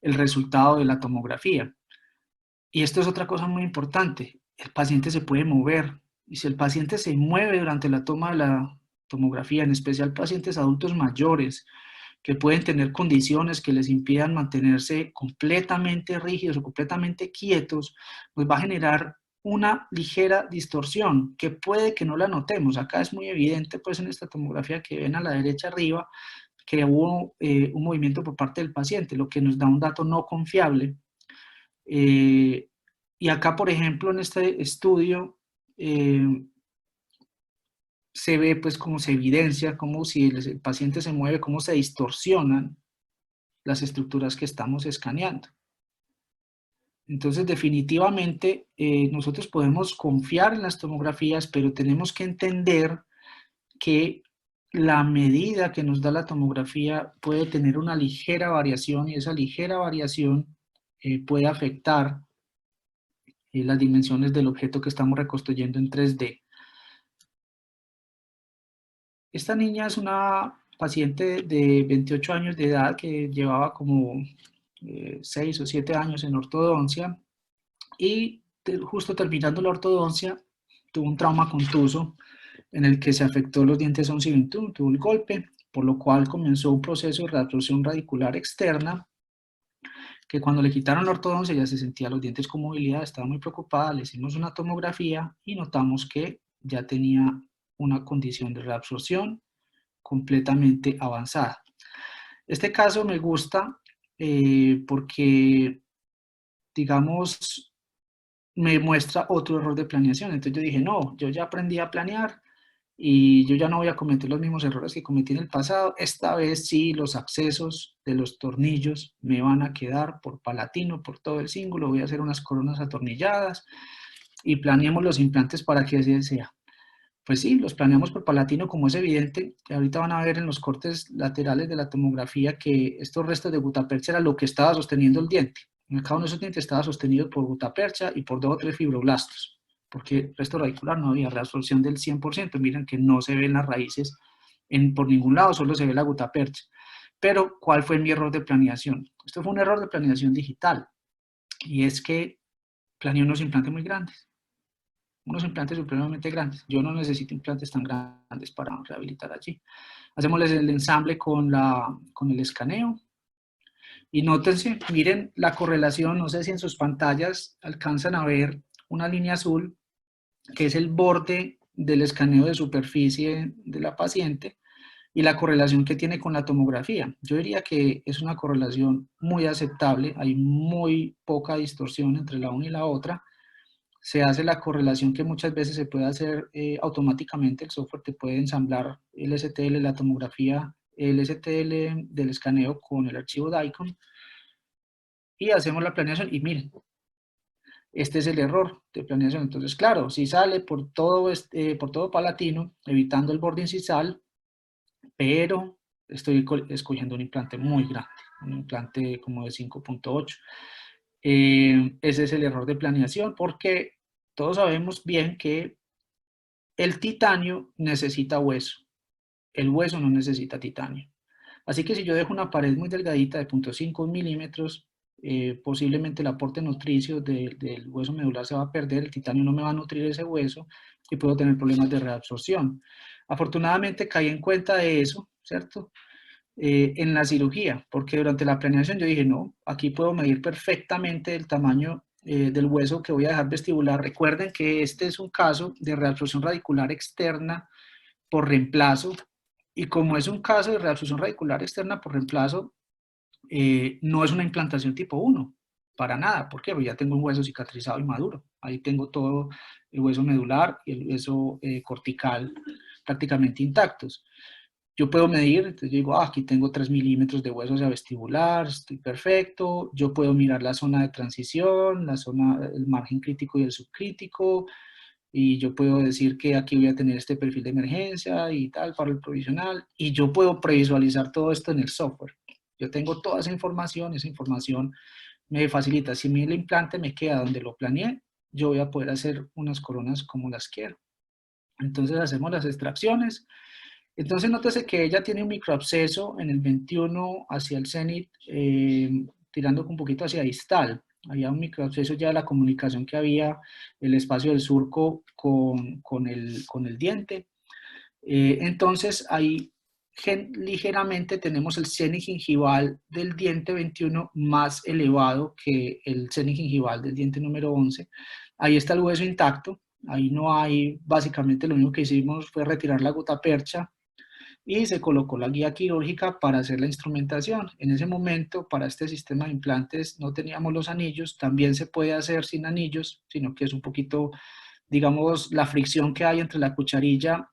el resultado de la tomografía. Y esto es otra cosa muy importante, el paciente se puede mover, y si el paciente se mueve durante la toma de la tomografía, en especial pacientes adultos mayores, que pueden tener condiciones que les impidan mantenerse completamente rígidos o completamente quietos, pues va a generar una ligera distorsión que puede que no la notemos. Acá es muy evidente pues en esta tomografía que ven a la derecha arriba, que hubo un movimiento por parte del paciente, lo que nos da un dato no confiable. Y acá, por ejemplo, en este estudio, se ve pues cómo se evidencia, cómo si el paciente se mueve, cómo se distorsionan las estructuras que estamos escaneando. Entonces, definitivamente, nosotros podemos confiar en las tomografías, pero tenemos que entender que la medida que nos da la tomografía puede tener una ligera variación y esa ligera variación puede afectar las dimensiones del objeto que estamos reconstruyendo en 3D. Esta niña es una paciente de 28 años de edad que llevaba como 6 o 7 años en ortodoncia y justo terminando la ortodoncia tuvo un trauma contuso en el que se afectó los dientes 11 y 21, tuvo el golpe, por lo cual comenzó un proceso de reabsorción radicular externa que cuando le quitaron la ortodoncia ya se sentía los dientes con movilidad, estaba muy preocupada, le hicimos una tomografía y notamos que ya tenía una condición de reabsorción completamente avanzada. Este caso me gusta porque, digamos, me muestra otro error de planeación. Entonces yo dije, no, yo ya aprendí a planear y yo ya no voy a cometer los mismos errores que cometí en el pasado. Esta vez sí, los accesos de los tornillos me van a quedar por palatino, por todo el cíngulo. Voy a hacer unas coronas atornilladas y planeemos los implantes para que así sea. Pues sí, los planeamos por palatino, como es evidente. Ahorita van a ver en los cortes laterales de la tomografía que estos restos de gutapercha era lo que estaba sosteniendo el diente. En cada uno de esos dientes estaba sostenido por gutapercha y por 2 o 3 fibroblastos, porque el resto radicular no había reabsorción del 100%. Miren que no se ven las raíces por ningún lado, solo se ve la gutapercha. Pero, ¿cuál fue mi error de planeación? Esto fue un error de planeación digital, y es que planeé unos implantes muy grandes. Unos implantes supremamente grandes. Yo no necesito implantes tan grandes para rehabilitar allí. Hacemos el ensamble con el escaneo. Y nótense, miren la correlación, no sé si en sus pantallas alcanzan a ver una línea azul, que es el borde del escaneo de superficie de la paciente, y la correlación que tiene con la tomografía. Yo diría que es una correlación muy aceptable, hay muy poca distorsión entre la una y la otra. Se hace la correlación que muchas veces se puede hacer automáticamente, el software te puede ensamblar el STL, la tomografía, el STL del escaneo con el archivo DICOM y hacemos la planeación y miren, este es el error de planeación. Entonces, claro, si sale por todo palatino, evitando el borde incisal, pero estoy escogiendo un implante muy grande, un implante como de 5.8. Ese es el error de planeación porque todos sabemos bien que el titanio necesita hueso, el hueso no necesita titanio. Así que si yo dejo una pared muy delgadita de 0.5 milímetros, posiblemente el aporte nutricio del hueso medular se va a perder, el titanio no me va a nutrir ese hueso y puedo tener problemas de reabsorción. Afortunadamente caí en cuenta de eso, ¿cierto? En la cirugía, porque durante la planeación yo dije, no, aquí puedo medir perfectamente el tamaño del hueso que voy a dejar vestibular. Recuerden que este es un caso de reabsorción radicular externa por reemplazo, y como es un caso de reabsorción radicular externa por reemplazo, no es una implantación tipo 1, para nada. ¿Por qué? Porque ya tengo un hueso cicatrizado y maduro. Ahí tengo todo el hueso medular y el hueso cortical prácticamente intactos. Yo puedo medir, entonces yo digo, aquí tengo 3 milímetros de hueso hacia vestibular, estoy perfecto. Yo puedo mirar la zona de transición, la zona, el margen crítico y el subcrítico, y yo puedo decir que aquí voy a tener este perfil de emergencia y tal para el provisional, y yo puedo previsualizar todo esto en el software. Yo tengo toda esa información me facilita. Si el implante me queda donde lo planeé, yo voy a poder hacer unas coronas como las quiero. Entonces hacemos las extracciones. Entonces nótese que ella tiene un microabsceso en el 21 hacia el cenit, tirando un poquito hacia distal. Había un microabsceso ya de la comunicación que había, el espacio del surco con el diente. Entonces ahí ligeramente tenemos el cenit gingival del diente 21 más elevado que el cenit gingival del diente número 11. Ahí está el hueso intacto. Ahí no hay, básicamente lo único que hicimos fue retirar la gutapercha y se colocó la guía quirúrgica para hacer la instrumentación. En ese momento, para este sistema de implantes no teníamos los anillos, también se puede hacer sin anillos, sino que es un poquito, digamos, la fricción que hay entre la cucharilla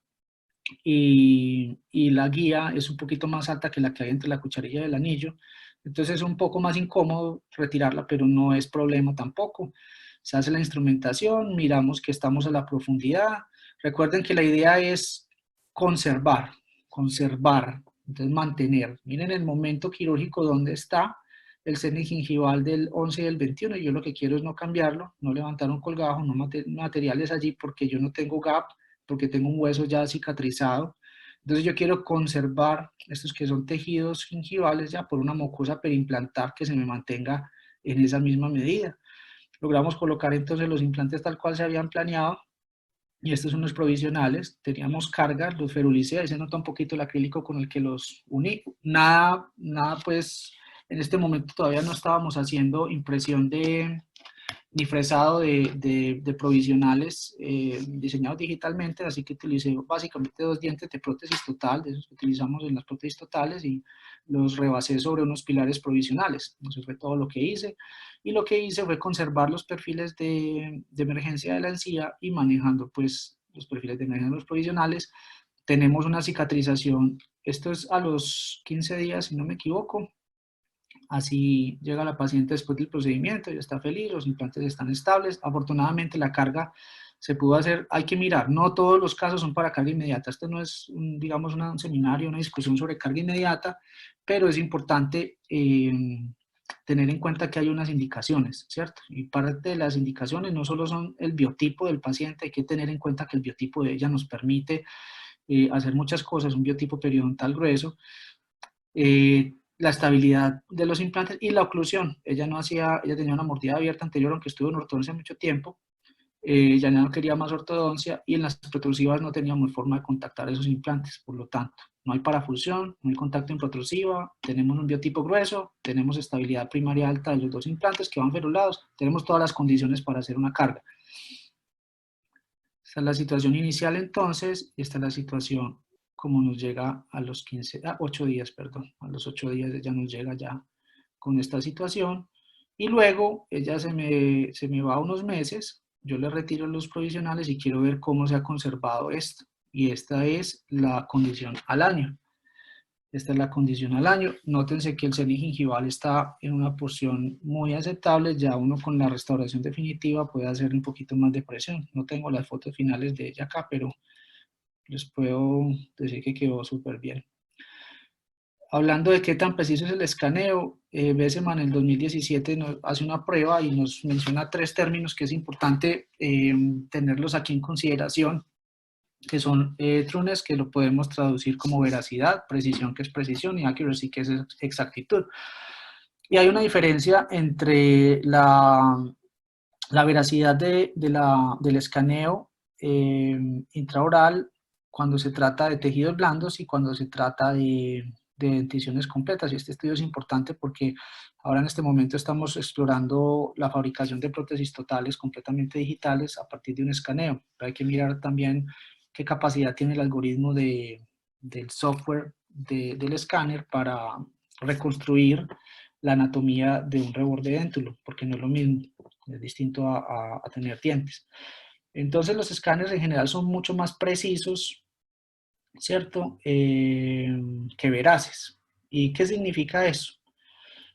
y la guía es un poquito más alta que la que hay entre la cucharilla y el anillo. Entonces es un poco más incómodo retirarla, pero no es problema tampoco. Se hace la instrumentación, miramos que estamos a la profundidad. Recuerden que la idea es conservar, conservar, entonces mantener. Miren el momento quirúrgico donde está el seno gingival del 11 y del 21. Y yo lo que quiero es no cambiarlo, no levantar un colgajo, no materiales allí porque yo no tengo gap, porque tengo un hueso ya cicatrizado. Entonces yo quiero conservar estos que son tejidos gingivales ya por una mucosa perimplantar que se me mantenga en esa misma medida. Logramos colocar entonces los implantes tal cual se habían planeado y estos son los provisionales. Teníamos cargas, los ferulicé, ahí se nota un poquito el acrílico con el que los uní. Nada, nada pues en este momento todavía no estábamos haciendo impresión ni fresado de provisionales diseñados digitalmente, así que utilicé básicamente 2 dientes de prótesis total, de esos que utilizamos en las prótesis totales, y los rebasé sobre unos pilares provisionales. Eso fue todo lo que hice. Y lo que hice fue conservar los perfiles de emergencia de la encía y manejando pues los perfiles de emergencia de los provisionales. Tenemos una cicatrización, esto es a los 15 días, si no me equivoco. Así llega la paciente después del procedimiento, ya está feliz, los implantes están estables. Afortunadamente la carga se pudo hacer, hay que mirar, no todos los casos son para carga inmediata. Esto no es, digamos, un seminario, una discusión sobre carga inmediata, pero es importante tener en cuenta que hay unas indicaciones, ¿cierto? Y parte de las indicaciones no solo son el biotipo del paciente, hay que tener en cuenta que el biotipo de ella nos permite hacer muchas cosas, un biotipo periodontal grueso, la estabilidad de los implantes y la oclusión. Ella tenía una mordida abierta anterior, aunque estuvo en ortodoncia mucho tiempo, ya no quería más ortodoncia y en las protrusivas no teníamos forma de contactar esos implantes, por lo tanto, no hay parafusión, no hay contacto en protrusiva, tenemos un biotipo grueso, tenemos estabilidad primaria alta de los 2 implantes que van ferulados, tenemos todas las condiciones para hacer una carga. Esta es la situación inicial entonces, y esta es la situación como nos llega a los 8 días, perdón, a los 8 días ella nos llega ya con esta situación, y luego ella se me va unos meses, yo le retiro los provisionales y quiero ver cómo se ha conservado esto, y esta es la condición al año. Esta es la condición al año. Nótense que el seno gingival está en una posición muy aceptable. Ya uno con la restauración definitiva puede hacer un poquito más de presión. No tengo las fotos finales de ella acá, pero les puedo decir que quedó súper bien. Hablando de qué tan preciso es el escaneo, Bessemann en el 2017 nos hace una prueba y nos menciona 3 términos que es importante tenerlos aquí en consideración, que son trueness, que lo podemos traducir como veracidad, precisión, que es precisión, y accuracy, que es exactitud. Y hay una diferencia entre la veracidad del escaneo intraoral cuando se trata de tejidos blandos y cuando se trata de denticiones completas. Y este estudio es importante porque ahora en este momento estamos explorando la fabricación de prótesis totales completamente digitales a partir de un escaneo. Pero hay que mirar también qué capacidad tiene el algoritmo del software del escáner para reconstruir la anatomía de un reborde déntulo, porque no es lo mismo, es distinto a tener dientes. Entonces los escáneres en general son mucho más precisos, ¿cierto? Que veraces. ¿Y qué significa eso?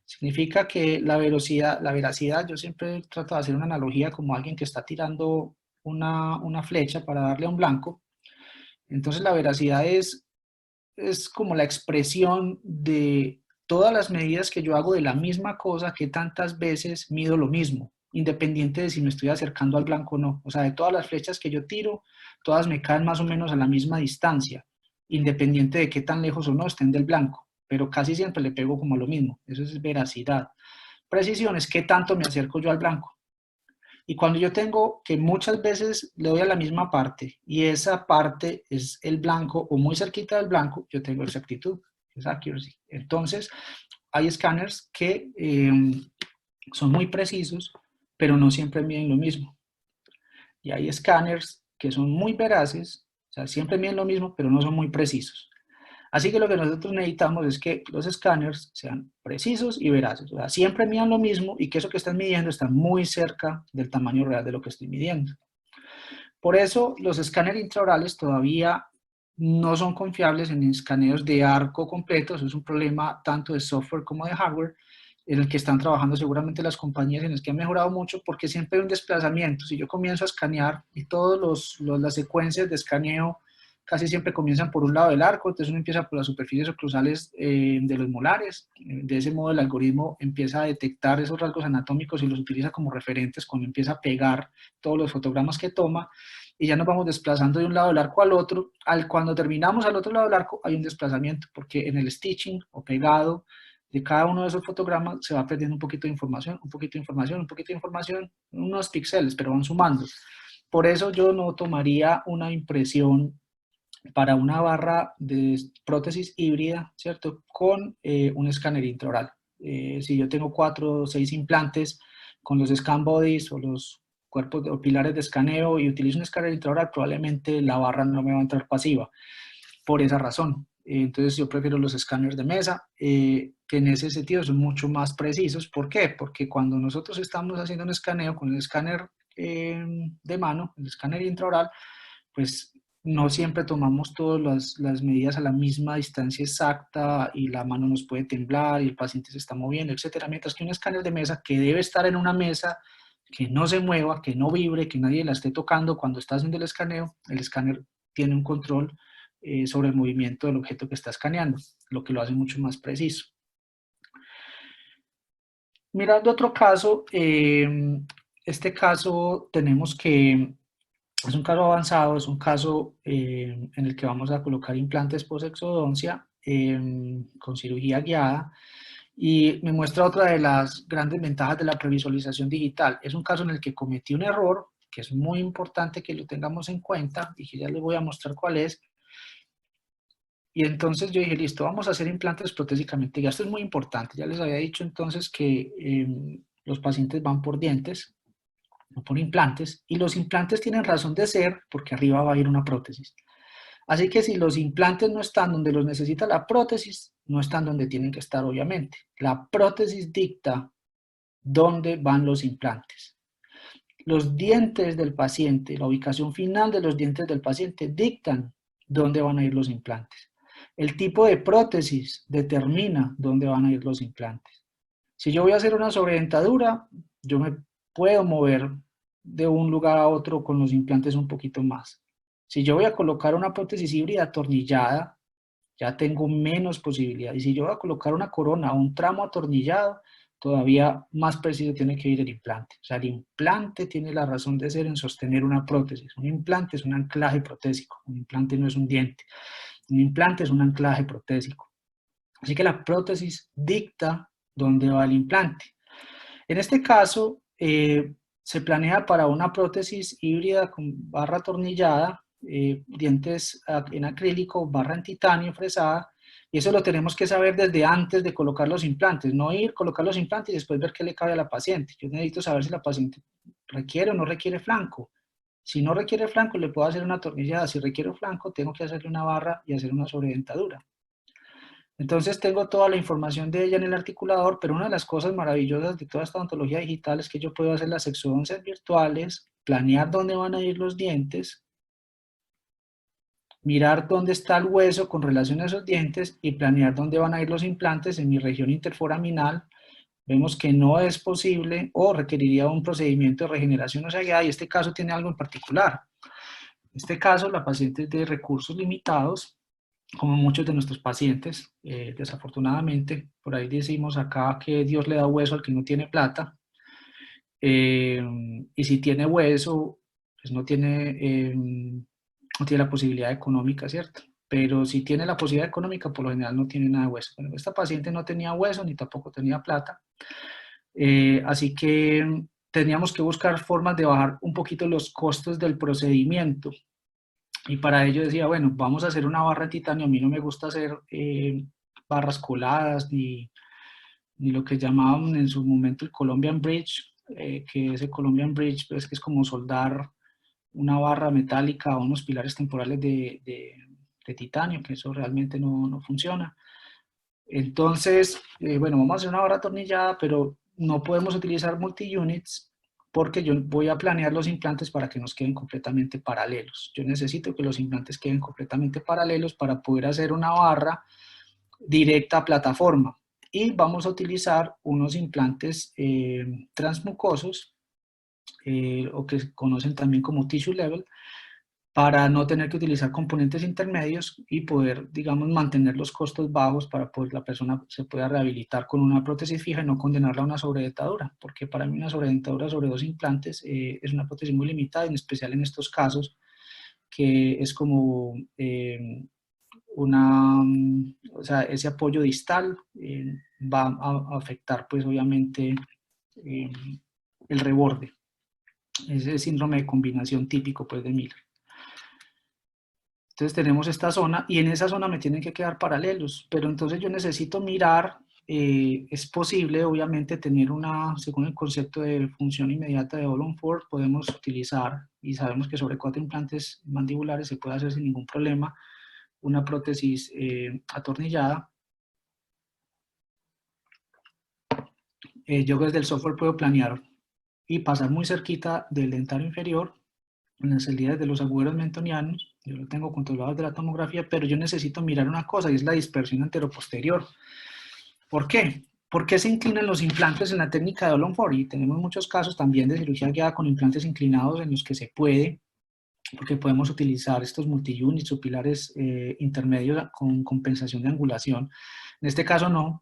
Significa que la veracidad, yo siempre trato de hacer una analogía como alguien que está tirando una flecha para darle a un blanco. Entonces la veracidad es como la expresión de todas las medidas que yo hago de la misma cosa, que tantas veces mido lo mismo, independiente de si me estoy acercando al blanco o no. O sea, de todas las flechas que yo tiro, todas me caen más o menos a la misma distancia, independiente de qué tan lejos o no estén del blanco, pero casi siempre le pego como lo mismo. Eso es veracidad. Precisión es qué tanto me acerco yo al blanco. Y cuando yo tengo que muchas veces le doy a la misma parte y esa parte es el blanco o muy cerquita del blanco, yo tengo exactitud, es accuracy. Entonces, hay escáneres que son muy precisos, pero no siempre miden lo mismo. Y hay escáneres que son muy veraces, o sea, siempre miden lo mismo, pero no son muy precisos. Así que lo que nosotros necesitamos es que los escáneres sean precisos y veraces. O sea, siempre midan lo mismo y que eso que están midiendo está muy cerca del tamaño real de lo que estoy midiendo. Por eso los escáneres intraorales todavía no son confiables en escaneos de arco completo. Eso es un problema tanto de software como de hardware, en el que están trabajando seguramente las compañías, en el que han mejorado mucho, porque siempre hay un desplazamiento. Si yo comienzo a escanear y todas las secuencias de escaneo casi siempre comienzan por un lado del arco, entonces uno empieza por las superficies oclusales de los molares. De ese modo el algoritmo empieza a detectar esos rasgos anatómicos y los utiliza como referentes cuando empieza a pegar todos los fotogramas que toma, y ya nos vamos desplazando de un lado del arco al otro. Cuando terminamos al otro lado del arco hay un desplazamiento, porque en el stitching o pegado de cada uno de esos fotogramas se va perdiendo un poquito de información, un poquito de información, un poquito de información, unos píxeles, pero van sumando. Por eso yo no tomaría una impresión para una barra de prótesis híbrida, ¿cierto? Con un escáner intraoral. Si yo tengo 4 o 6 implantes con los scan bodies o los cuerpos o pilares de escaneo y utilizo un escáner intraoral, probablemente la barra no me va a entrar pasiva por esa razón. Entonces yo prefiero los escáneres de mesa, que en ese sentido son mucho más precisos. ¿Por qué? Porque cuando nosotros estamos haciendo un escaneo con el escáner de mano, el escáner intraoral, pues no siempre tomamos todas las medidas a la misma distancia exacta y la mano nos puede temblar y el paciente se está moviendo, etcétera. Mientras que un escáner de mesa que debe estar en una mesa, que no se mueva, que no vibre, que nadie la esté tocando cuando está haciendo el escáner tiene un control sobre el movimiento del objeto que está escaneando, lo que lo hace mucho más preciso. Mirando otro caso, este caso tenemos que es un caso avanzado, es un caso en el que vamos a colocar implantes post-exodoncia con cirugía guiada, y me muestra otra de las grandes ventajas de la previsualización digital. Es un caso en el que cometí un error, que es muy importante que lo tengamos en cuenta y que ya les voy a mostrar cuál es. Y entonces yo dije, listo, vamos a hacer implantes protésicamente. Ya esto es muy importante. Ya les había dicho entonces que los pacientes van por dientes, no por implantes, y los implantes tienen razón de ser porque arriba va a ir una prótesis. Así que si los implantes no están donde los necesita la prótesis, no están donde tienen que estar, obviamente. La prótesis dicta dónde van los implantes. Los dientes del paciente, la ubicación final de los dientes del paciente dictan dónde van a ir los implantes. El tipo de prótesis determina dónde van a ir los implantes. Si yo voy a hacer una sobredentadura, yo me puedo mover de un lugar a otro con los implantes un poquito más. Si yo voy a colocar una prótesis híbrida atornillada, ya tengo menos posibilidad. Y si yo voy a colocar una corona o un tramo atornillado, todavía más preciso tiene que ir el implante. O sea, el implante tiene la razón de ser en sostener una prótesis. Un implante es un anclaje protésico. Un implante no es un diente. Un implante es un anclaje protésico. Así que la prótesis dicta dónde va el implante. En este caso, se planea para una prótesis híbrida con barra atornillada, dientes en acrílico, barra en titanio fresada, y eso lo tenemos que saber desde antes de colocar los implantes, no ir, colocar los implantes y después ver qué le cabe a la paciente. Yo necesito saber si la paciente requiere o no requiere flanco. Si no requiere flanco, le puedo hacer una atornillada. Si requiere flanco, tengo que hacerle una barra y hacer una sobredentadura. Entonces tengo toda la información de ella en el articulador, pero una de las cosas maravillosas de toda esta odontología digital es que yo puedo hacer las exodoncias virtuales, planear dónde van a ir los dientes, mirar dónde está el hueso con relación a esos dientes y planear dónde van a ir los implantes en mi región interforaminal. Vemos que no es posible o requeriría un procedimiento de regeneración ósea, y este caso tiene algo en particular. En este caso, la paciente es de recursos limitados, como muchos de nuestros pacientes, desafortunadamente. Por ahí decimos acá que Dios le da hueso al que no tiene plata, y si tiene hueso, pues no tiene la posibilidad económica, ¿cierto? Pero si tiene la posibilidad económica, por lo general no tiene nada de hueso. Bueno, esta paciente no tenía hueso ni tampoco tenía plata, así que teníamos que buscar formas de bajar un poquito los costos del procedimiento. Y para ello decía, bueno, vamos a hacer una barra de titanio. A mí no me gusta hacer barras coladas, ni lo que llamaban en su momento el Colombian Bridge, que ese Colombian Bridge pues, que es como soldar una barra metálica a unos pilares temporales de de titanio, que eso realmente no funciona. Entonces, bueno, vamos a hacer una barra atornillada, pero no podemos utilizar multi-units porque yo voy a planear los implantes para que nos queden completamente paralelos. Yo necesito que los implantes queden completamente paralelos para poder hacer una barra directa a plataforma. Y vamos a utilizar unos implantes transmucosos, o que se conocen también como tissue level, para no tener que utilizar componentes intermedios y poder, digamos, mantener los costos bajos para que la persona se pueda rehabilitar con una prótesis fija y no condenarla a una sobredentadura, porque para mí una sobredentadura sobre 2 implantes es una prótesis muy limitada, en especial en estos casos, que es como o sea, ese apoyo distal va a afectar, pues, obviamente, eh, el reborde. Ese es síndrome de combinación típico, pues, de Miller. Entonces tenemos esta zona y en esa zona me tienen que quedar paralelos, pero entonces yo necesito mirar, es posible obviamente tener una, según el concepto de función inmediata de Ollonford, podemos utilizar, y sabemos que sobre 4 implantes mandibulares se puede hacer sin ningún problema, una prótesis atornillada. Yo desde el software puedo planear y pasar muy cerquita del dentario inferior, en las salidas de los agujeros mentonianos. Yo lo tengo controlado de la tomografía, pero yo necesito mirar una cosa y es la dispersión anteroposterior. ¿Por qué? ¿Por qué se inclinan los implantes en la técnica de Ollonford? Y tenemos muchos casos también de cirugía guiada con implantes inclinados en los que se puede, porque podemos utilizar estos multi-units o pilares intermedios con compensación de angulación. En este caso no.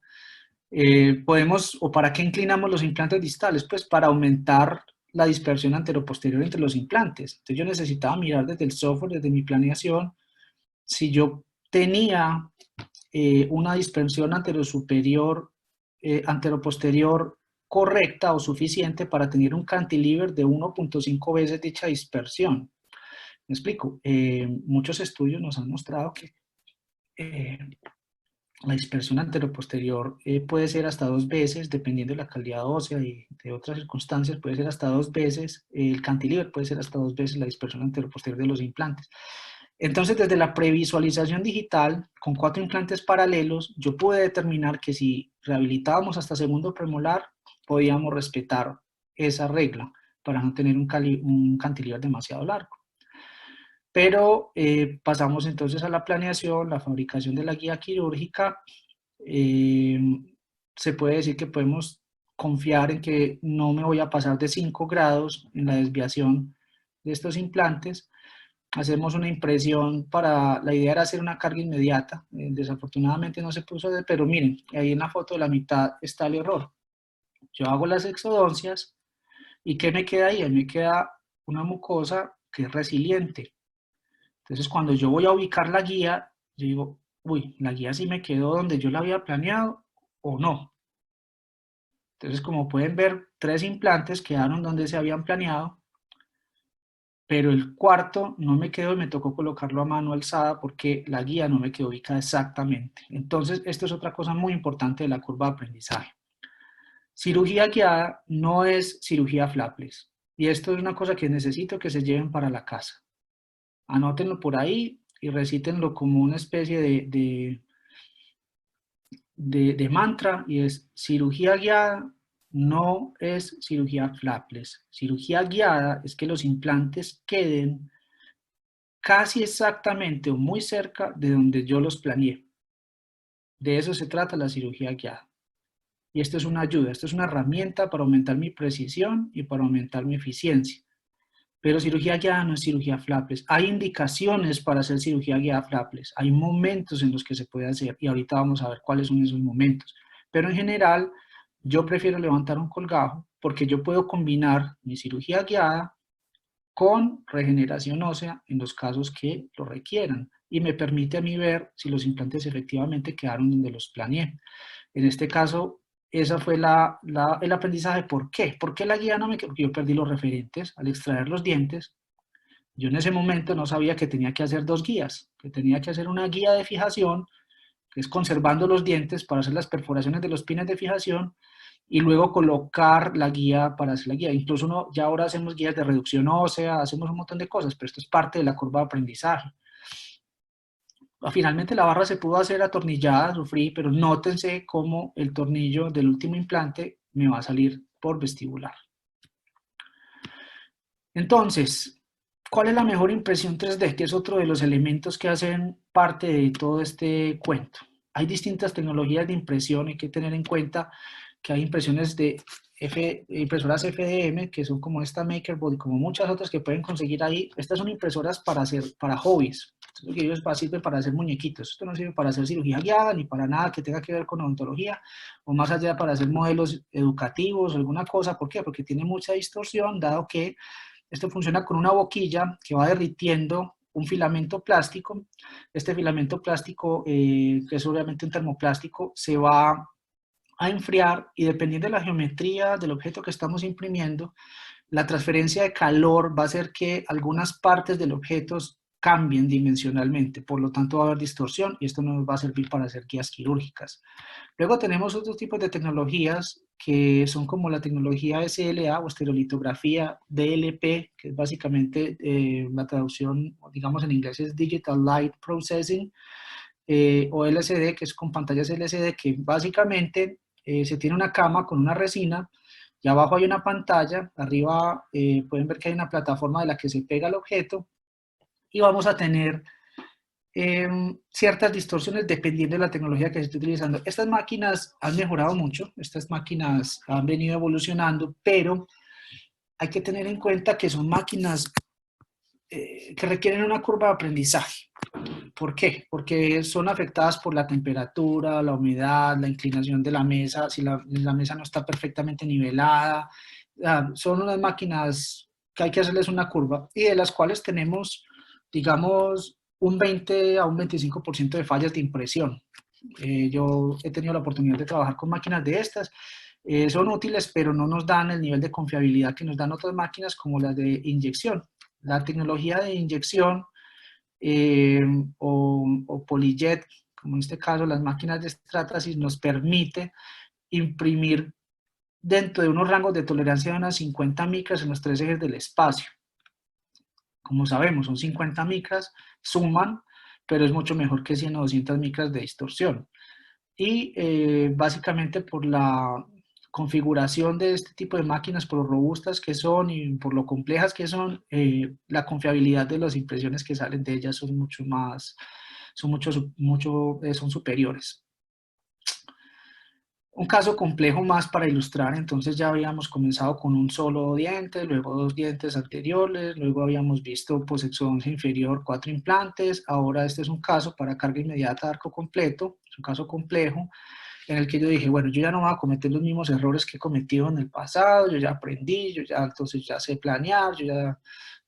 Podemos, o ¿para qué inclinamos los implantes distales? Pues para aumentar la dispersión anteroposterior entre los implantes. Entonces yo necesitaba mirar desde el software, desde mi planeación, si yo tenía una dispersión anterosuperior, anteroposterior correcta o suficiente para tener un cantilever de 1.5 veces dicha dispersión. Me explico. Muchos estudios nos han mostrado que la dispersión anteroposterior puede ser hasta 2 veces, dependiendo de la calidad ósea y de otras circunstancias, puede ser hasta 2 veces, el cantilever puede ser hasta 2 veces la dispersión anteroposterior de los implantes. Entonces, desde la previsualización digital, con 4 implantes paralelos, yo pude determinar que si rehabilitábamos hasta segundo premolar, podíamos respetar esa regla para no tener un cantilever demasiado largo. Pero pasamos entonces a la planeación, la fabricación de la guía quirúrgica. Se puede decir que podemos confiar en que no me voy a pasar de 5 grados en la desviación de estos implantes. Hacemos una impresión la idea era hacer una carga inmediata. Desafortunadamente no se puso, pero miren, ahí en la foto de la mitad está el error. Yo hago las exodoncias y ¿qué me queda ahí? Me queda una mucosa que es resiliente. Entonces, cuando yo voy a ubicar la guía, yo digo, uy, la guía sí me quedó donde yo la había planeado o no. Entonces, como pueden ver, 3 implantes quedaron donde se habían planeado, pero el cuarto no me quedó y me tocó colocarlo a mano alzada porque la guía no me quedó ubicada exactamente. Entonces, esto es otra cosa muy importante de la curva de aprendizaje. Cirugía guiada no es cirugía flapless. Y esto es una cosa que necesito que se lleven para la casa. Anótenlo por ahí y recítenlo como una especie de mantra, y es: cirugía guiada no es cirugía flapless. Cirugía guiada es que los implantes queden casi exactamente o muy cerca de donde yo los planeé. De eso se trata la cirugía guiada. Y esto es una ayuda, esto es una herramienta para aumentar mi precisión y para aumentar mi eficiencia. Pero cirugía guiada no es cirugía flapless. Hay indicaciones para hacer cirugía guiada flapless. Hay momentos en los que se puede hacer y ahorita vamos a ver cuáles son esos momentos. Pero en general, yo prefiero levantar un colgajo porque yo puedo combinar mi cirugía guiada con regeneración ósea en los casos que lo requieran y me permite a mí ver si los implantes efectivamente quedaron donde los planeé. En este caso, esa fue el aprendizaje. ¿Por qué? ¿Por qué la guía no me quedó? Porque yo perdí los referentes al extraer los dientes. Yo en ese momento no sabía que tenía que hacer 2 guías, que tenía que hacer una guía de fijación, que es conservando los dientes para hacer las perforaciones de los pines de fijación, y luego colocar la guía para hacer la guía. Incluso ya ahora hacemos guías de reducción ósea, hacemos un montón de cosas, pero esto es parte de la curva de aprendizaje. Finalmente la barra se pudo hacer atornillada, sufrí, pero nótense cómo el tornillo del último implante me va a salir por vestibular. Entonces, ¿cuál es la mejor impresión 3D? Que es otro de los elementos que hacen parte de todo este cuento. Hay distintas tecnologías de impresión, hay que tener en cuenta que hay impresiones de impresoras FDM, que son como esta MakerBot y como muchas otras que pueden conseguir ahí. Estas son impresoras para hobbies. Esto que ellos sirven para hacer muñequitos. Esto no sirve para hacer cirugía guiada ni para nada que tenga que ver con odontología o más allá para hacer modelos educativos o alguna cosa. ¿Por qué? Porque tiene mucha distorsión, dado que esto funciona con una boquilla que va derritiendo un filamento plástico. Este filamento plástico, que es obviamente un termoplástico, se va a enfriar y dependiendo de la geometría del objeto que estamos imprimiendo, la transferencia de calor va a hacer que algunas partes del objeto cambien dimensionalmente, por lo tanto va a haber distorsión y esto nos va a servir para hacer guías quirúrgicas. Luego tenemos otros tipos de tecnologías que son como la tecnología SLA o estereolitografía DLP, que es básicamente la traducción, digamos en inglés es Digital Light Processing, o LCD, que es con pantallas LCD, que básicamente se tiene una cama con una resina y abajo hay una pantalla, arriba pueden ver que hay una plataforma de la que se pega el objeto y vamos a tener ciertas distorsiones dependiendo de la tecnología que se esté utilizando. Estas máquinas han mejorado mucho, estas máquinas han venido evolucionando, pero hay que tener en cuenta que son máquinas que requieren una curva de aprendizaje. ¿Por qué? Porque son afectadas por la temperatura, la humedad, la inclinación de la mesa, si la mesa no está perfectamente nivelada. Son unas máquinas que hay que hacerles una curva y de las cuales tenemos, digamos, un 20 a un 25% de fallas de impresión. Yo he tenido la oportunidad de trabajar con máquinas de estas. Son útiles, pero no nos dan el nivel de confiabilidad que nos dan otras máquinas como las de inyección. La tecnología de inyección eh, o PolyJet, como en este caso las máquinas de Stratasys, nos permite imprimir dentro de unos rangos de tolerancia de unas 50 micras en los tres ejes del espacio. Como sabemos, son 50 micras, suman, pero es mucho mejor que 100 o 200 micras de distorsión. Y básicamente por la configuración de este tipo de máquinas, por lo robustas que son y por lo complejas que son, la confiabilidad de las impresiones que salen de ellas son mucho más, son superiores. Un caso complejo más para ilustrar, entonces ya habíamos comenzado con un solo diente, luego dos dientes anteriores, luego habíamos visto pues exodoncia inferior, 4 implantes, ahora este es un caso para carga inmediata arco completo, es un caso complejo, en el que yo dije, bueno, yo ya no voy a cometer los mismos errores que he cometido en el pasado, yo ya aprendí, entonces ya sé planear,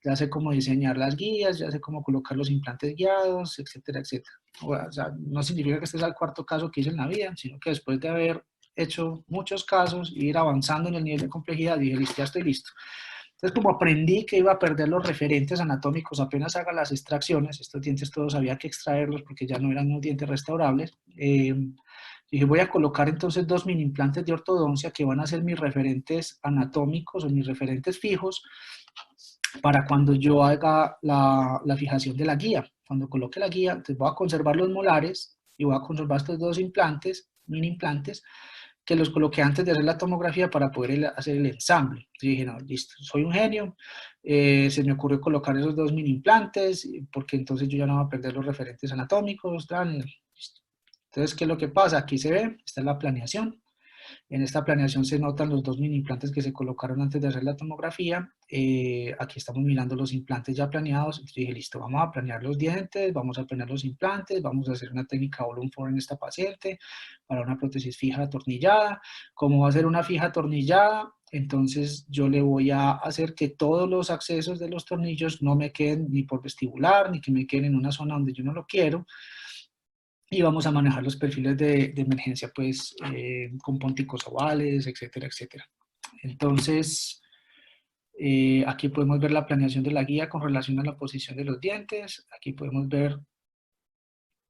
ya sé cómo diseñar las guías, ya sé cómo colocar los implantes guiados, etcétera, etcétera. O sea, no significa que este sea el cuarto caso que hice en la vida, sino que después de haber hecho muchos casos y ir avanzando en el nivel de complejidad, dije, listo, ya estoy listo. Entonces, como aprendí que iba a perder los referentes anatómicos apenas haga las extracciones, estos dientes todos había que extraerlos porque ya no eran unos dientes restaurables, dije, voy a colocar entonces 2 mini implantes de ortodoncia que van a ser mis referentes anatómicos o mis referentes fijos para cuando yo haga la fijación de la guía. Cuando coloque la guía, entonces voy a conservar los molares y voy a conservar estos 2 implantes, mini implantes, que los coloqué antes de hacer la tomografía para poder hacer el ensamble. Entonces dije, no, listo, soy un genio, se me ocurrió colocar esos 2 mini implantes, porque entonces yo ya no voy a perder los referentes anatómicos, listo. Entonces, ¿qué es lo que pasa? Aquí se ve, esta es la planeación. En esta planeación se notan los 2 mini implantes que se colocaron antes de hacer la tomografía. Aquí estamos mirando los implantes ya planeados. Entonces dije, listo, vamos a planear los dientes, vamos a planear los implantes, vamos a hacer una técnica Volume 4 en esta paciente para una prótesis fija atornillada. Como va a ser una fija atornillada, entonces yo le voy a hacer que todos los accesos de los tornillos no me queden ni por vestibular, ni que me queden en una zona donde yo no lo quiero, y vamos a manejar los perfiles de emergencia, pues, con pónticos ovales, etcétera, etcétera. Entonces, aquí podemos ver la planeación de la guía con relación a la posición de los dientes. Aquí podemos ver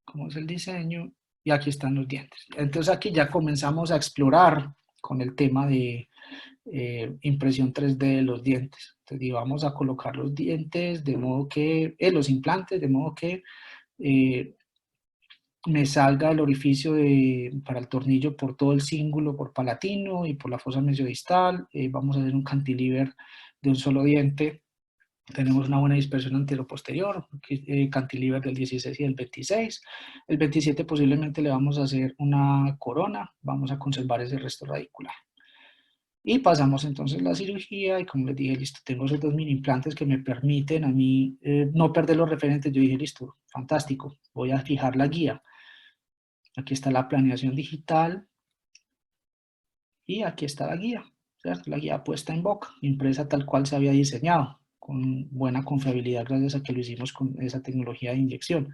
cómo es el diseño y aquí están los dientes. Entonces, aquí ya comenzamos a explorar con el tema de impresión 3D de los dientes. Entonces, vamos a colocar los dientes de modo que, los implantes, de modo que me salga el orificio para el tornillo por todo el cíngulo, por palatino y por la fosa mesiodistal. Vamos a hacer un cantilever de un solo diente. Tenemos una buena dispersión anteroposterior, cantilever del 16 y del 26. El 27 posiblemente le vamos a hacer una corona, vamos a conservar ese resto radicular. Y pasamos entonces la cirugía y como les dije, listo, tengo esos 2 mini implantes que me permiten a mí no perder los referentes. Yo dije, listo, fantástico, voy a fijar la guía. Aquí está la planeación digital y aquí está la guía, ¿cierto? La guía puesta en boca, impresa tal cual se había diseñado, con buena confiabilidad gracias a que lo hicimos con esa tecnología de inyección.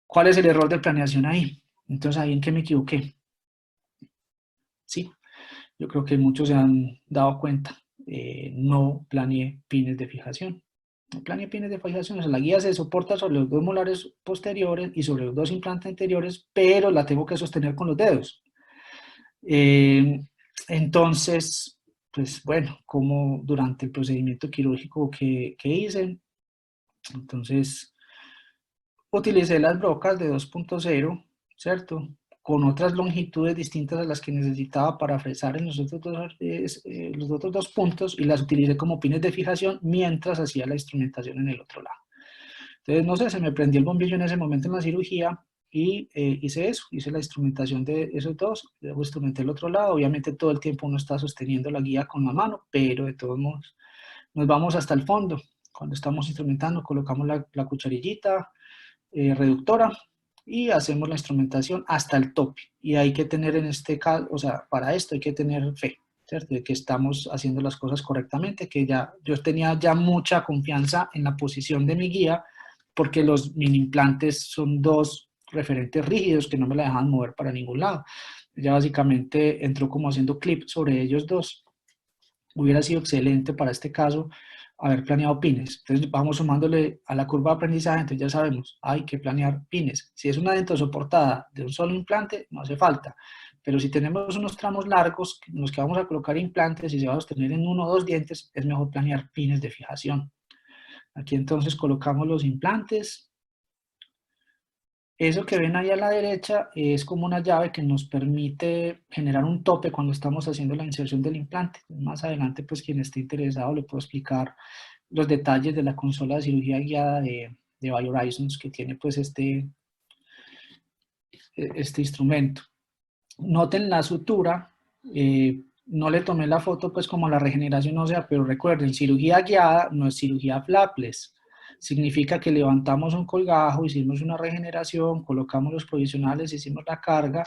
¿Cuál es el error de planeación ahí? Entonces, ¿ahí en qué me equivoqué? Sí, yo creo que muchos se han dado cuenta. No planeé pines de fijación. No planeé pines de fijación. O sea, la guía se soporta sobre los 2 molares posteriores y sobre los 2 implantes anteriores, pero la tengo que sostener con los dedos. Entonces, pues bueno, como durante el procedimiento quirúrgico que hice, entonces utilicé las brocas de 2.0, ¿cierto? Con otras longitudes distintas a las que necesitaba para fresar en los otros 2 puntos y las utilicé como pines de fijación mientras hacía la instrumentación en el otro lado. Entonces, no sé, se me prendió el bombillo en ese momento en la cirugía y hice eso, hice la instrumentación de esos dos, luego instrumenté el otro lado, obviamente todo el tiempo uno está sosteniendo la guía con la mano, pero de todos modos nos vamos hasta el fondo. Cuando estamos instrumentando colocamos la cucharillita reductora y hacemos la instrumentación hasta el tope. Y hay que tener en este caso, o sea, para esto hay que tener fe, ¿cierto? De que estamos haciendo las cosas correctamente, que ya yo tenía ya mucha confianza en la posición de mi guía, porque los mini implantes son 2 referentes rígidos que no me la dejan mover para ningún lado. Ya básicamente entró como haciendo clip sobre ellos 2. Hubiera sido excelente para este caso haber planeado pines. Entonces vamos sumándole a la curva de aprendizaje, entonces ya sabemos, hay que planear pines. Si es una dentosoportada de un solo implante, no hace falta. Pero si tenemos unos tramos largos en los que vamos a colocar implantes y se va a sostener en 1 o 2 dientes, es mejor planear pines de fijación. Aquí entonces colocamos los implantes. Eso que ven ahí a la derecha es como una llave que nos permite generar un tope cuando estamos haciendo la inserción del implante. Más adelante, pues quien esté interesado le puedo explicar los detalles de la consola de cirugía guiada de BioHorizons que tiene pues este instrumento. Noten la sutura, no le tomé la foto pues como la regeneración ósea, pero recuerden, cirugía guiada no es cirugía flapless. Significa que levantamos un colgajo, hicimos una regeneración, colocamos los provisionales, hicimos la carga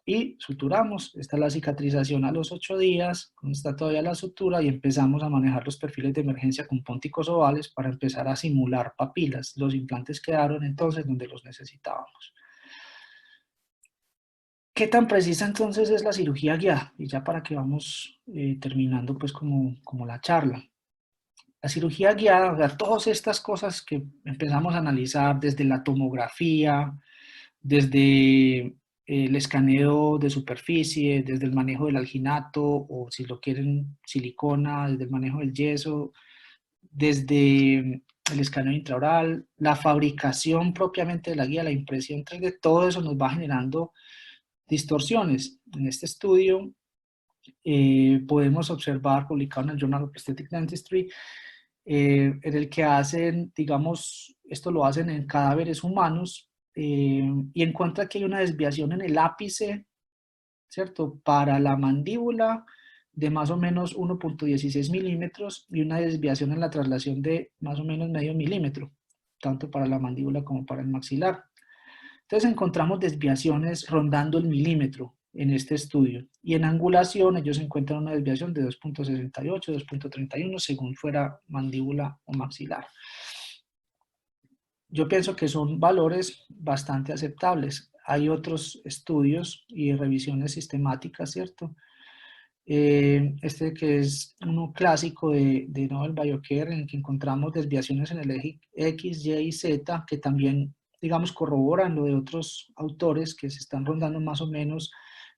y suturamos. Esta es la cicatrización a los 8 días, está todavía la sutura y empezamos a manejar los perfiles de emergencia con pónticos ovales para empezar a simular papilas. Los implantes quedaron entonces donde los necesitábamos. ¿Qué tan precisa entonces es la cirugía guiada? Y ya para que vamos terminando pues como la charla. La cirugía guiada, o sea, todas estas cosas que empezamos a analizar desde la tomografía, desde el escaneo de superficie, desde el manejo del alginato o si lo quieren silicona, desde el manejo del yeso, desde el escaneo intraoral, la fabricación propiamente de la guía, la impresión 3D, todo eso nos va generando distorsiones. En este estudio podemos observar, publicado en el Journal of Prosthetic Dentistry, en el que hacen, digamos, esto lo hacen en cadáveres humanos y encuentra que hay una desviación en el ápice, ¿cierto? Para la mandíbula de más o menos 1.16 milímetros y una desviación en la traslación de más o menos medio milímetro, tanto para la mandíbula como para el maxilar. Entonces encontramos desviaciones rondando el milímetro en este estudio. Y en angulación ellos encuentran una desviación de 2.68, 2.31, según fuera mandíbula o maxilar. Yo pienso que son valores bastante aceptables. Hay otros estudios y revisiones sistemáticas, ¿cierto? Este que es uno clásico de Nobel Biocare, en el que encontramos desviaciones en el eje X, Y y Z, que también, digamos, corroboran lo de otros autores que se están rondando más o menos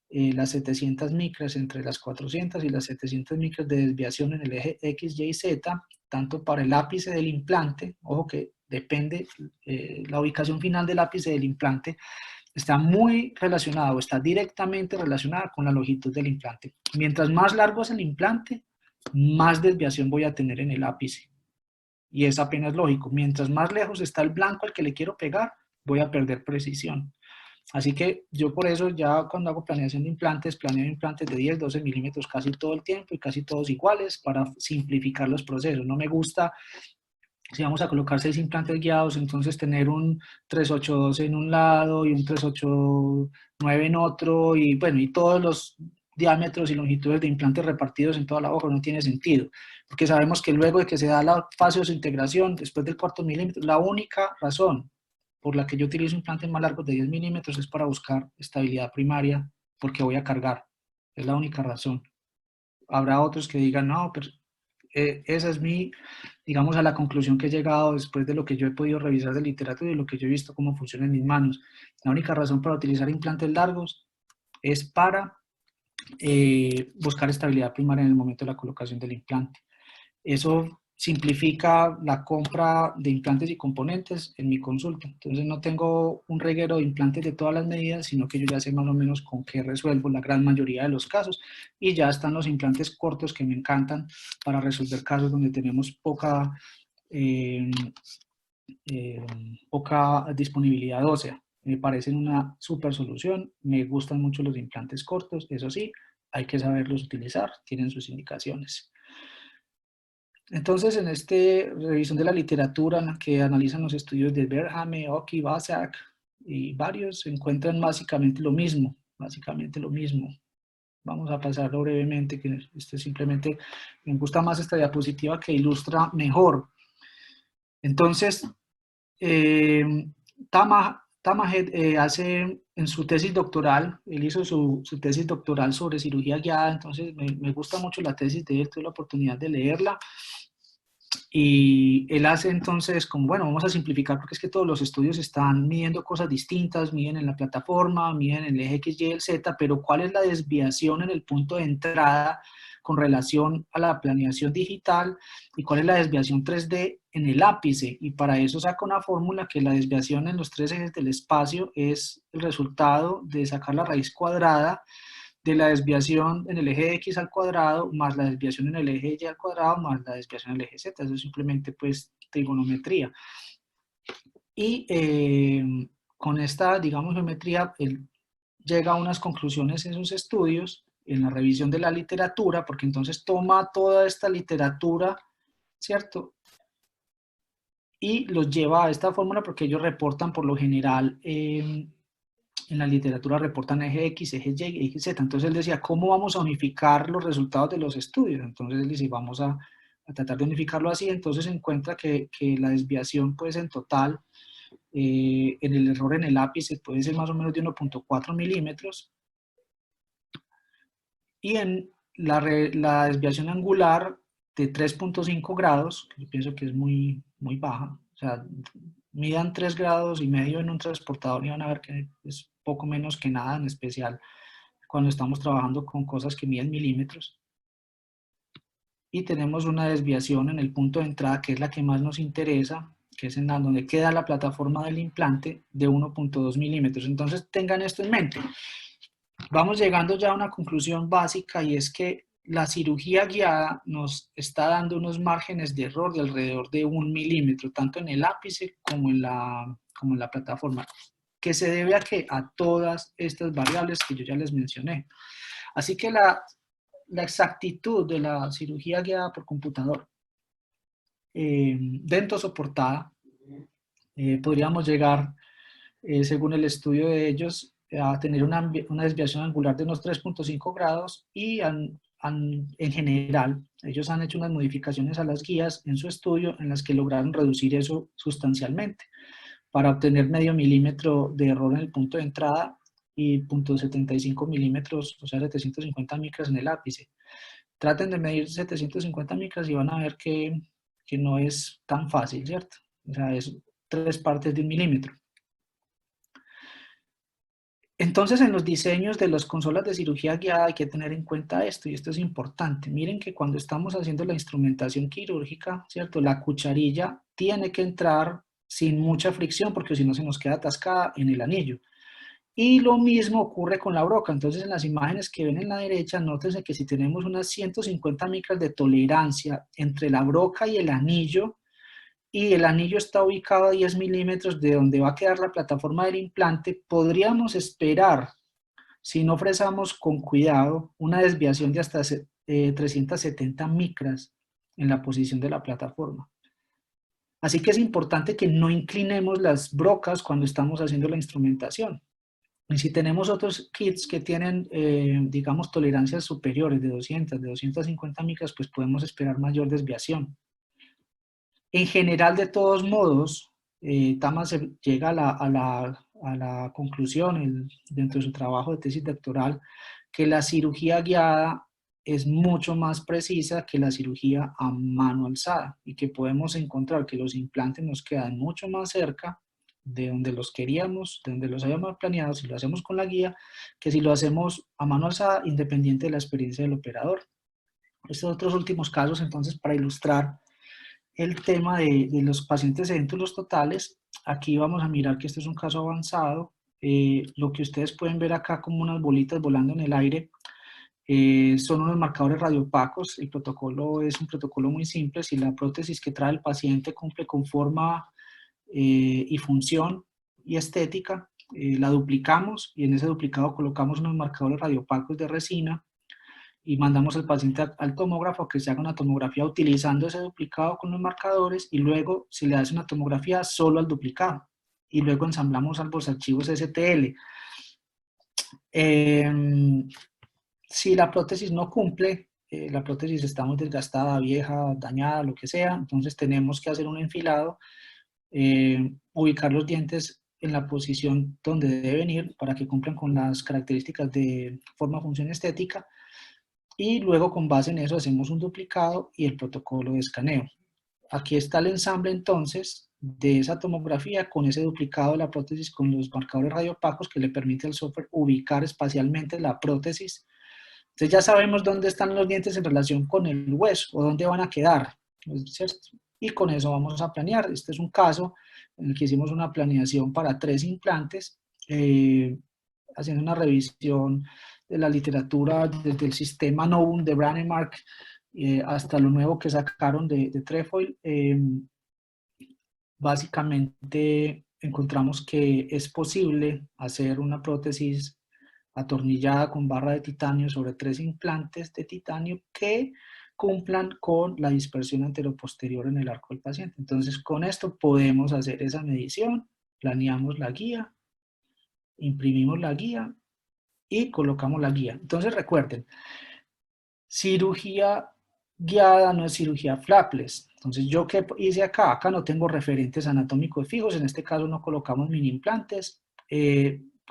las 700 micras, entre las 400 y las 700 micras de desviación en el eje X, Y y Z. tanto para el ápice del implante, ojo que depende, la ubicación final del ápice del implante está muy relacionada o está directamente relacionada con la longitud del implante. Mientras más largo es el implante, más desviación voy a tener en el ápice. Y es apenas lógico. Mientras más lejos está el blanco al que le quiero pegar, voy a perder precisión. Así que yo por eso ya cuando hago planeación de implantes, planeo implantes de 10, 12 milímetros casi todo el tiempo y casi todos iguales para simplificar los procesos. No me gusta, si vamos a colocar 6 implantes guiados, entonces tener un 382 en un lado y un 389 en otro y bueno, y todos los diámetros y longitudes de implantes repartidos en toda la hoja no tiene sentido, porque sabemos que luego de que se da la fase de integración, después del cuarto milímetro, la única razón por la que yo utilizo implantes más largos de 10 milímetros es para buscar estabilidad primaria, porque voy a cargar, es la única razón. Habrá otros que digan, no, pero esa es mi, digamos, a la conclusión que he llegado después de lo que yo he podido revisar de literatura y lo que yo he visto cómo funciona en mis manos. La única razón para utilizar implantes largos es para buscar estabilidad primaria en el momento de la colocación del implante. Eso simplifica la compra de implantes y componentes en mi consulta. Entonces no tengo un reguero de implantes de todas las medidas, sino que yo ya sé más o menos con qué resuelvo la gran mayoría de los casos. Y ya están los implantes cortos que me encantan para resolver casos donde tenemos eh, poca disponibilidad ósea. Me parecen una súper solución. Me gustan mucho los implantes cortos. Eso sí, hay que saberlos utilizar. Tienen sus indicaciones. Entonces, en esta revisión de la literatura en la que analizan los estudios de Berhame, Oki, Basak y varios, se encuentran básicamente lo mismo, Vamos a pasarlo brevemente, que esto simplemente me gusta más esta diapositiva que ilustra mejor. Entonces, Tamahed hace en su tesis doctoral, él hizo su tesis doctoral sobre cirugía guiada, entonces me gusta mucho la tesis de él, tuve la oportunidad de leerla. Y él hace entonces como, bueno, vamos a simplificar porque es que todos los estudios están midiendo cosas distintas, miden en la plataforma, miden en el eje X, Y, el Z, pero ¿cuál es la desviación en el punto de entrada con relación a la planeación digital y cuál es la desviación 3D en el ápice? Y para eso saca una fórmula que la desviación en los tres ejes del espacio es el resultado de sacar la raíz cuadrada de la desviación en el eje X al cuadrado más la desviación en el eje Y al cuadrado más la desviación en el eje Z. Eso es simplemente pues trigonometría. Y con esta, digamos, geometría, él llega a unas conclusiones en sus estudios, en la revisión de la literatura, porque entonces toma toda esta literatura, ¿cierto? Y los lleva a esta fórmula porque ellos reportan por lo general en la literatura reportan eje X, eje Y, eje Z. Entonces él decía, ¿cómo vamos a unificar los resultados de los estudios? Entonces él dice, vamos a tratar de unificarlo así. Entonces se encuentra que la desviación pues en total, en el error en el ápice puede ser más o menos de 1.4 milímetros. Y en la desviación angular de 3.5 grados, que yo pienso que es muy baja, o sea, midan 3 grados y medio en un transportador y van a ver que es poco menos que nada, en especial cuando estamos trabajando con cosas que miden milímetros. Y tenemos una desviación en el punto de entrada, que es la que más nos interesa, que es en donde queda la plataforma del implante, de 1.2 milímetros. Entonces tengan esto en mente. Vamos llegando ya a una conclusión básica y es que la cirugía guiada nos está dando unos márgenes de error de alrededor de 1 milímetro, tanto en el ápice como en la plataforma, que se debe a que a todas estas variables que yo ya les mencioné. Así que la exactitud de la cirugía guiada por computador dentro soportada, podríamos llegar, según el estudio de ellos, a tener una desviación angular de unos 3.5 grados y en general, ellos han hecho unas modificaciones a las guías en su estudio en las que lograron reducir eso sustancialmente para obtener medio milímetro de error en el punto de entrada y 0.75 milímetros, o sea, 750 micras en el ápice. Traten de medir 750 micras y van a ver que no es tan fácil, ¿cierto? O sea, es 3 partes de un milímetro. Entonces, en los diseños de las consolas de cirugía guiada hay que tener en cuenta esto, y esto es importante. Miren que cuando estamos haciendo la instrumentación quirúrgica, ¿cierto? La cucharilla tiene que entrar sin mucha fricción, porque si no se nos queda atascada en el anillo. Y lo mismo ocurre con la broca. Entonces, en las imágenes que ven en la derecha, nótense que si tenemos unas 150 micras de tolerancia entre la broca y el anillo está ubicado a 10 milímetros de donde va a quedar la plataforma del implante, podríamos esperar, si no fresamos con cuidado, una desviación de hasta 370 micras en la posición de la plataforma. Así que es importante que no inclinemos las brocas cuando estamos haciendo la instrumentación. Y si tenemos otros kits que tienen, digamos, tolerancias superiores de 200, de 250 micras, pues podemos esperar mayor desviación. En general, de todos modos, Tamas llega a la conclusión dentro de su trabajo de tesis doctoral que la cirugía guiada es mucho más precisa que la cirugía a mano alzada y que podemos encontrar que los implantes nos quedan mucho más cerca de donde los queríamos, de donde los habíamos planeado, si lo hacemos con la guía, que si lo hacemos a mano alzada, independiente de la experiencia del operador. Estos otros últimos casos, entonces, para ilustrar el tema de los pacientes edéntulos totales, aquí vamos a mirar que este es un caso avanzado. Lo que ustedes pueden ver acá como unas bolitas volando en el aire son unos marcadores radiopacos. El protocolo es un protocolo muy simple. Si la prótesis que trae el paciente cumple con forma y función y estética, la duplicamos y en ese duplicado colocamos unos marcadores radiopacos de resina y mandamos al paciente al tomógrafo que se haga una tomografía utilizando ese duplicado con los marcadores y luego se le hace una tomografía solo al duplicado y luego ensamblamos ambos archivos STL. Si la prótesis no cumple, la prótesis está muy desgastada, vieja, dañada, lo que sea, entonces tenemos que hacer un enfilado, ubicar los dientes en la posición donde deben ir para que cumplan con las características de forma, función, estética, y luego con base en eso hacemos un duplicado y el protocolo de escaneo. Aquí está el ensamble entonces de esa tomografía con ese duplicado de la prótesis con los marcadores radiopacos que le permite al software ubicar espacialmente la prótesis. Entonces ya sabemos dónde están los dientes en relación con el hueso o dónde van a quedar, ¿cierto? Y con eso vamos a planear. Este es un caso en el que hicimos una planeación para 3 implantes, haciendo una revisión de la literatura desde el sistema Novum de Brånemark hasta lo nuevo que sacaron de Trefoil. Básicamente encontramos que es posible hacer una prótesis atornillada con barra de titanio sobre 3 implantes de titanio que cumplan con la dispersión anteroposterior en el arco del paciente. Entonces, con esto podemos hacer esa medición, planeamos la guía, imprimimos la guía y colocamos la guía. Entonces, recuerden, cirugía guiada no es cirugía flapless. Entonces, ¿yo qué hice acá? Acá no tengo referentes anatómicos fijos, en este caso no colocamos mini implantes.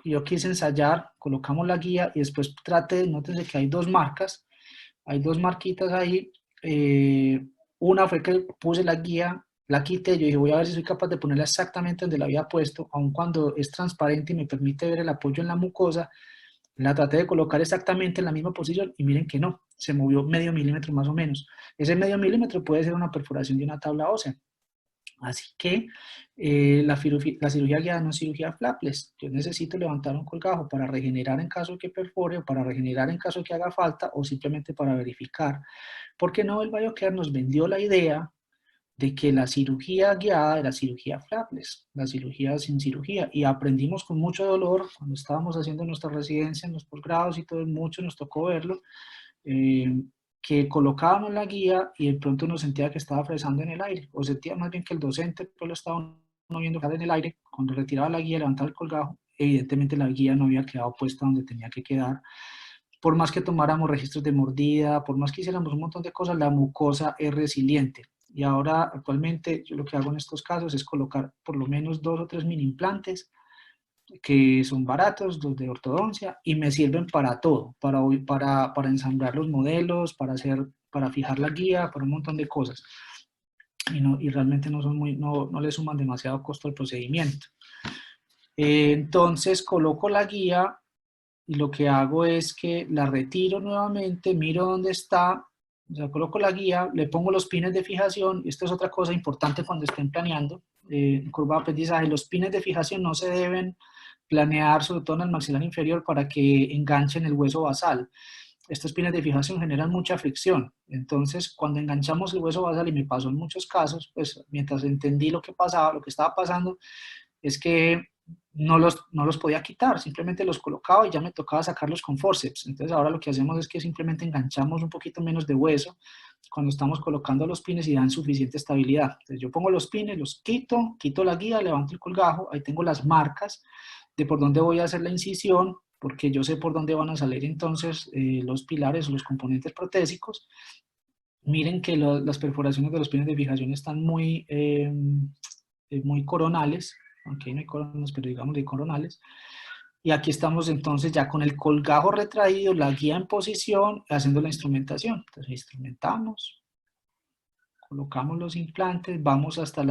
Yo quise ensayar, colocamos la guía y después trate, nótense que hay 2 marcas, hay 2 marquitas ahí. Una fue que puse la guía, la quité, yo dije voy a ver si soy capaz de ponerla exactamente donde la había puesto, aun cuando es transparente y me permite ver el apoyo en la mucosa. La traté de colocar exactamente en la misma posición y miren que no, se movió medio milímetro más o menos. Ese medio milímetro puede ser una perforación de una tabla ósea. Así que la cirugía guiada no es cirugía flapless. Yo necesito levantar un colgajo para regenerar en caso de que perfore, o para regenerar en caso de que haga falta, o simplemente para verificar. Porque Nobel Biocare nos vendió la idea de que la cirugía guiada era cirugía flapless, la cirugía sin cirugía, y aprendimos con mucho dolor cuando estábamos haciendo nuestra residencia en los posgrados y todo, mucho nos tocó verlo, que colocábamos la guía y de pronto nos sentía que estaba fresando en el aire, o sentía más bien que el docente pues lo estaba viendo en el aire, cuando retiraba la guía, levantaba el colgajo, evidentemente la guía no había quedado puesta donde tenía que quedar. Por más que tomáramos registros de mordida, por más que hiciéramos un montón de cosas, la mucosa es resiliente. Y ahora, actualmente, yo lo que hago en estos casos es colocar por lo menos 2 o 3 mini implantes que son baratos, los de ortodoncia, y me sirven para todo, para ensamblar los modelos, para fijar la guía, para un montón de cosas. Y realmente no le suman demasiado costo al procedimiento. Entonces coloco la guía y lo que hago es que la retiro nuevamente, miro dónde está, o sea, coloco la guía, le pongo los pines de fijación. Esto es otra cosa importante cuando estén planeando en curva de aprendizaje. Los pines de fijación no se deben planear, sobre todo en el maxilar inferior, para que enganchen el hueso basal. Estos pines de fijación generan mucha fricción. Entonces, cuando enganchamos el hueso basal, y me pasó en muchos casos, pues mientras entendí lo que pasaba, lo que estaba pasando, es que no los podía quitar, simplemente los colocaba y ya me tocaba sacarlos con forceps. Entonces ahora lo que hacemos es que simplemente enganchamos un poquito menos de hueso cuando estamos colocando los pines y dan suficiente estabilidad. Entonces yo pongo los pines, los quito la guía, levanto el colgajo, ahí tengo las marcas de por dónde voy a hacer la incisión, porque yo sé por dónde van a salir entonces los pilares o los componentes protésicos. Miren que las perforaciones de los pines de fijación están muy coronales, aunque no hay coronas, pero digamos de coronales. Y aquí estamos entonces ya con el colgajo retraído, la guía en posición, haciendo la instrumentación. Entonces instrumentamos, colocamos los implantes, vamos hasta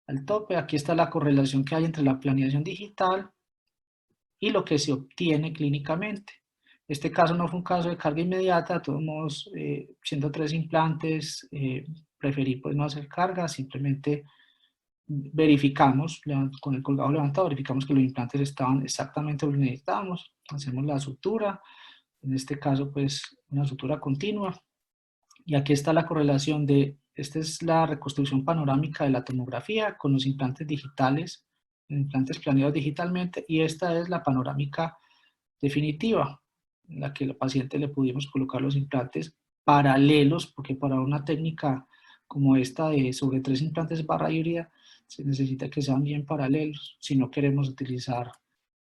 al tope. Aquí está la correlación que hay entre la planeación digital y lo que se obtiene clínicamente. Este caso no fue un caso de carga inmediata, de todos modos, siendo 3 implantes, preferí pues no hacer carga, simplemente verificamos con el colgado levantado, verificamos que los implantes estaban exactamente donde necesitábamos, hacemos la sutura, en este caso pues una sutura continua, y aquí está la correlación esta es la reconstrucción panorámica de la tomografía con los implantes digitales, implantes planeados digitalmente, y esta es la panorámica definitiva, en la que al paciente le pudimos colocar los implantes paralelos, porque para una técnica como esta de sobre 3 implantes barra híbrida, se necesita que sean bien paralelos, si no queremos utilizar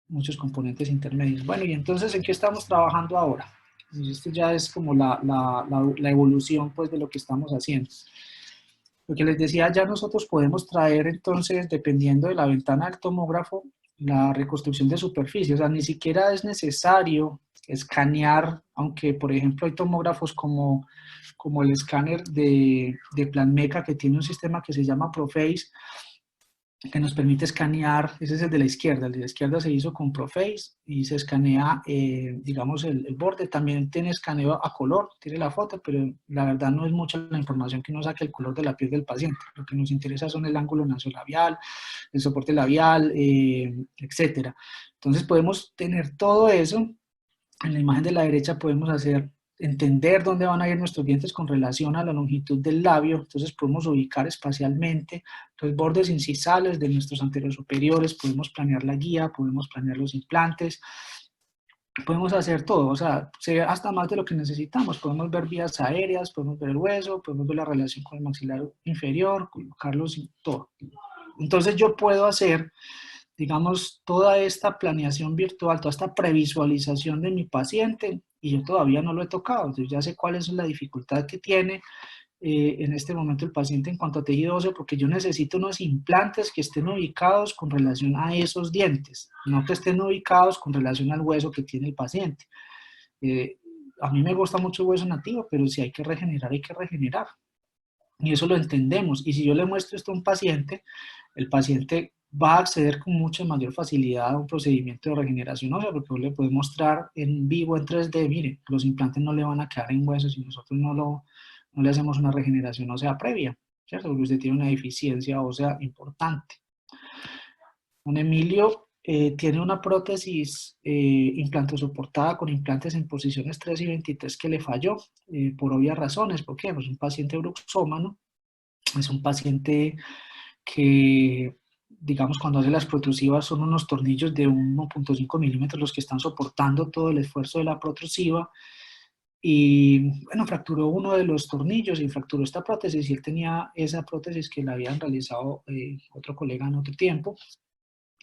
muchos componentes intermedios. Bueno, y entonces, ¿en qué estamos trabajando ahora? Y esto ya es como la evolución pues, de lo que estamos haciendo. Lo que les decía, ya nosotros podemos traer entonces, dependiendo de la ventana del tomógrafo, la reconstrucción de superficie. O sea, ni siquiera es necesario escanear, aunque por ejemplo hay tomógrafos como el escáner de Planmeca, que tiene un sistema que se llama Proface, que nos permite escanear. Ese es el de la izquierda se hizo con Proface y se escanea, digamos, el borde. También tiene escaneo a color, tiene la foto, pero la verdad no es mucha la información que nos saque el color de la piel del paciente. Lo que nos interesa son el ángulo nasolabial, el soporte labial, etcétera. Entonces podemos tener todo eso. En la imagen de la derecha podemos entender dónde van a ir nuestros dientes con relación a la longitud del labio. Entonces podemos ubicar espacialmente los bordes incisales de nuestros anteriores superiores, podemos planear la guía, podemos planear los implantes, podemos hacer todo, o sea, se ve hasta más de lo que necesitamos. Podemos ver vías aéreas, podemos ver el hueso, podemos ver la relación con el maxilar inferior, colocarlos y todo. Entonces yo puedo hacer, digamos, toda esta planeación virtual, toda esta previsualización de mi paciente, y yo todavía no lo he tocado. Yo ya sé cuál es la dificultad que tiene en este momento el paciente en cuanto a tejido óseo, porque yo necesito unos implantes que estén ubicados con relación a esos dientes, no que estén ubicados con relación al hueso que tiene el paciente. A mí me gusta mucho el hueso nativo, pero si hay que regenerar, hay que regenerar. Y eso lo entendemos. Y si yo le muestro esto a un paciente, el paciente va a acceder con mucha mayor facilidad a un procedimiento de regeneración ósea, porque le puede mostrar en vivo, en 3D, mire, los implantes no le van a quedar en huesos si nosotros no le hacemos una regeneración ósea previa, ¿cierto? Porque usted tiene una deficiencia ósea importante. Don Emilio tiene una prótesis implantosoportada con implantes en posiciones 3 y 23 que le falló, por obvias razones. ¿Por qué? Pues un paciente bruxómano, es un paciente que, digamos, cuando hace las protrusivas son unos tornillos de 1.5 milímetros los que están soportando todo el esfuerzo de la protrusiva. Y bueno, fracturó uno de los tornillos y fracturó esta prótesis, y él tenía esa prótesis que le habían realizado otro colega en otro tiempo,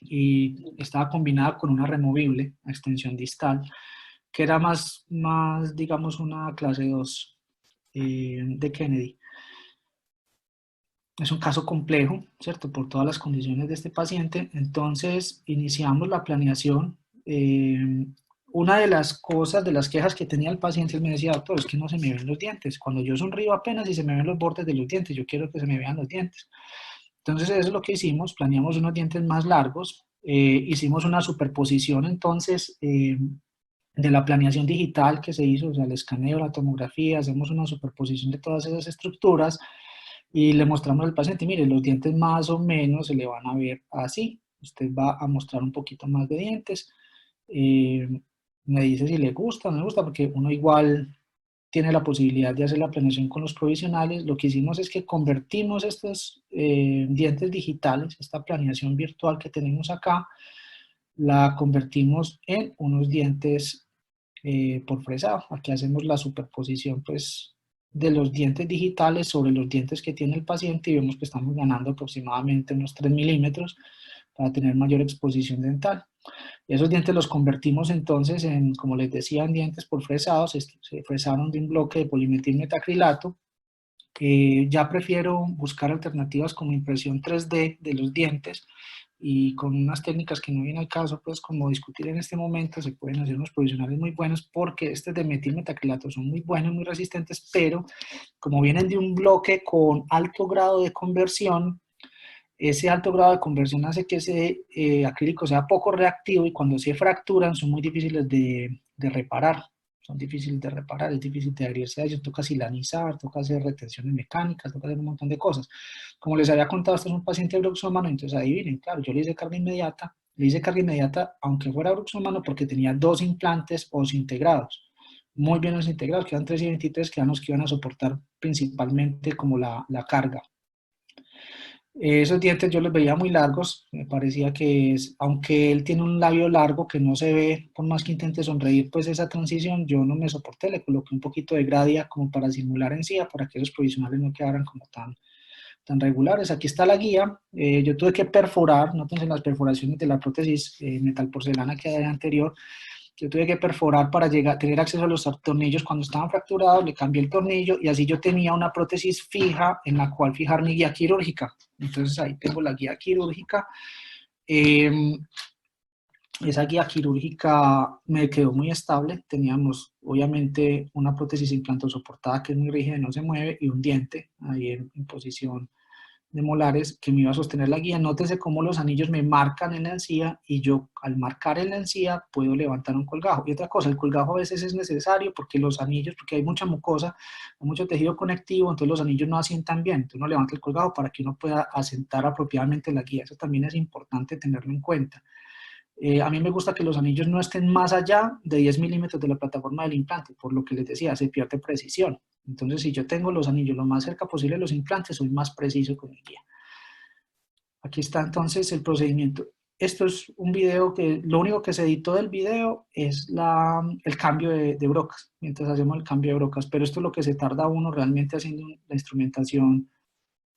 y estaba combinada con una removible a extensión distal, que era más digamos, una clase 2 de Kennedy. Es un caso complejo, ¿cierto? Por todas las condiciones de este paciente. Entonces, iniciamos la planeación. Una de las cosas, de las quejas que tenía el paciente, él me decía, doctor, es que no se me ven los dientes. Cuando yo sonrío apenas y se me ven los bordes de los dientes, yo quiero que se me vean los dientes. Entonces eso es lo que hicimos, planeamos unos dientes más largos, hicimos una superposición entonces de la planeación digital que se hizo, o sea, el escaneo, la tomografía, hacemos una superposición de todas esas estructuras y le mostramos al paciente, mire, los dientes más o menos se le van a ver así, usted va a mostrar un poquito más de dientes, eh, me dice si le gusta o no le gusta, porque uno igual tiene la posibilidad de hacer la planeación con los provisionales. Lo que hicimos es que convertimos estos dientes digitales, esta planeación virtual que tenemos acá, la convertimos en unos dientes por fresado. Aquí hacemos la superposición pues, de los dientes digitales sobre los dientes que tiene el paciente y vemos que estamos ganando aproximadamente unos 3 milímetros para tener mayor exposición dental. Esos dientes los convertimos entonces en, como les decía, en dientes por fresados, se fresaron de un bloque de polimetilmetacrilato. Ya prefiero buscar alternativas como impresión 3D de los dientes y con unas técnicas que no viene al caso, pues como discutir en este momento, se pueden hacer unos provisionales muy buenos porque estos de metilmetacrilato son muy buenos, muy resistentes, pero como vienen de un bloque con alto grado de conversión, ese alto grado de conversión hace que ese acrílico sea poco reactivo y cuando se fracturan son muy difíciles de reparar. Son difíciles de reparar, es difícil de adherirse a ellos, toca silanizar, toca hacer retenciones mecánicas, toca hacer un montón de cosas. Como les había contado, este es un paciente bruxómano, entonces adivinen, claro, yo le hice carga inmediata, aunque fuera bruxómano, porque tenía 2 implantes integrados, muy bien integrados, quedan 3 y 23, que eran los que iban a soportar principalmente como la carga. Esos dientes yo los veía muy largos, me parecía que aunque él tiene un labio largo que no se ve, por más que intente sonreír, pues esa transición yo no me soporté, le coloqué un poquito de gradia como para simular encía, para que esos provisionales no quedaran como tan regulares. Aquí está la guía, yo tuve que perforar, nótense las perforaciones de la prótesis metal porcelana que hay anterior, yo tuve que perforar para tener acceso a los tornillos cuando estaban fracturados, le cambié el tornillo y así yo tenía una prótesis fija en la cual fijar mi guía quirúrgica. Entonces ahí tengo la guía quirúrgica. Esa guía quirúrgica me quedó muy estable. Teníamos obviamente una prótesis implantosoportada que es muy rígida y no se mueve y un diente ahí en posición de molares que me iba a sostener la guía. Nótese cómo los anillos me marcan en la encía y yo al marcar en la encía puedo levantar un colgajo. Y otra cosa, el colgajo a veces es necesario porque los anillos, porque hay mucha mucosa, hay mucho tejido conectivo, entonces los anillos no asientan bien. Entonces uno levanta el colgajo para que uno pueda asentar apropiadamente la guía. Eso también es importante tenerlo en cuenta. A mí me gusta que los anillos no estén más allá de 10 milímetros de la plataforma del implante, por lo que les decía, se pierde precisión. Entonces, si yo tengo los anillos lo más cerca posible de los implantes, soy más preciso con mi guía. Aquí está entonces el procedimiento. Esto es un video que lo único que se editó del video es el cambio de brocas, mientras hacemos el cambio de brocas, pero esto es lo que se tarda uno realmente haciendo la instrumentación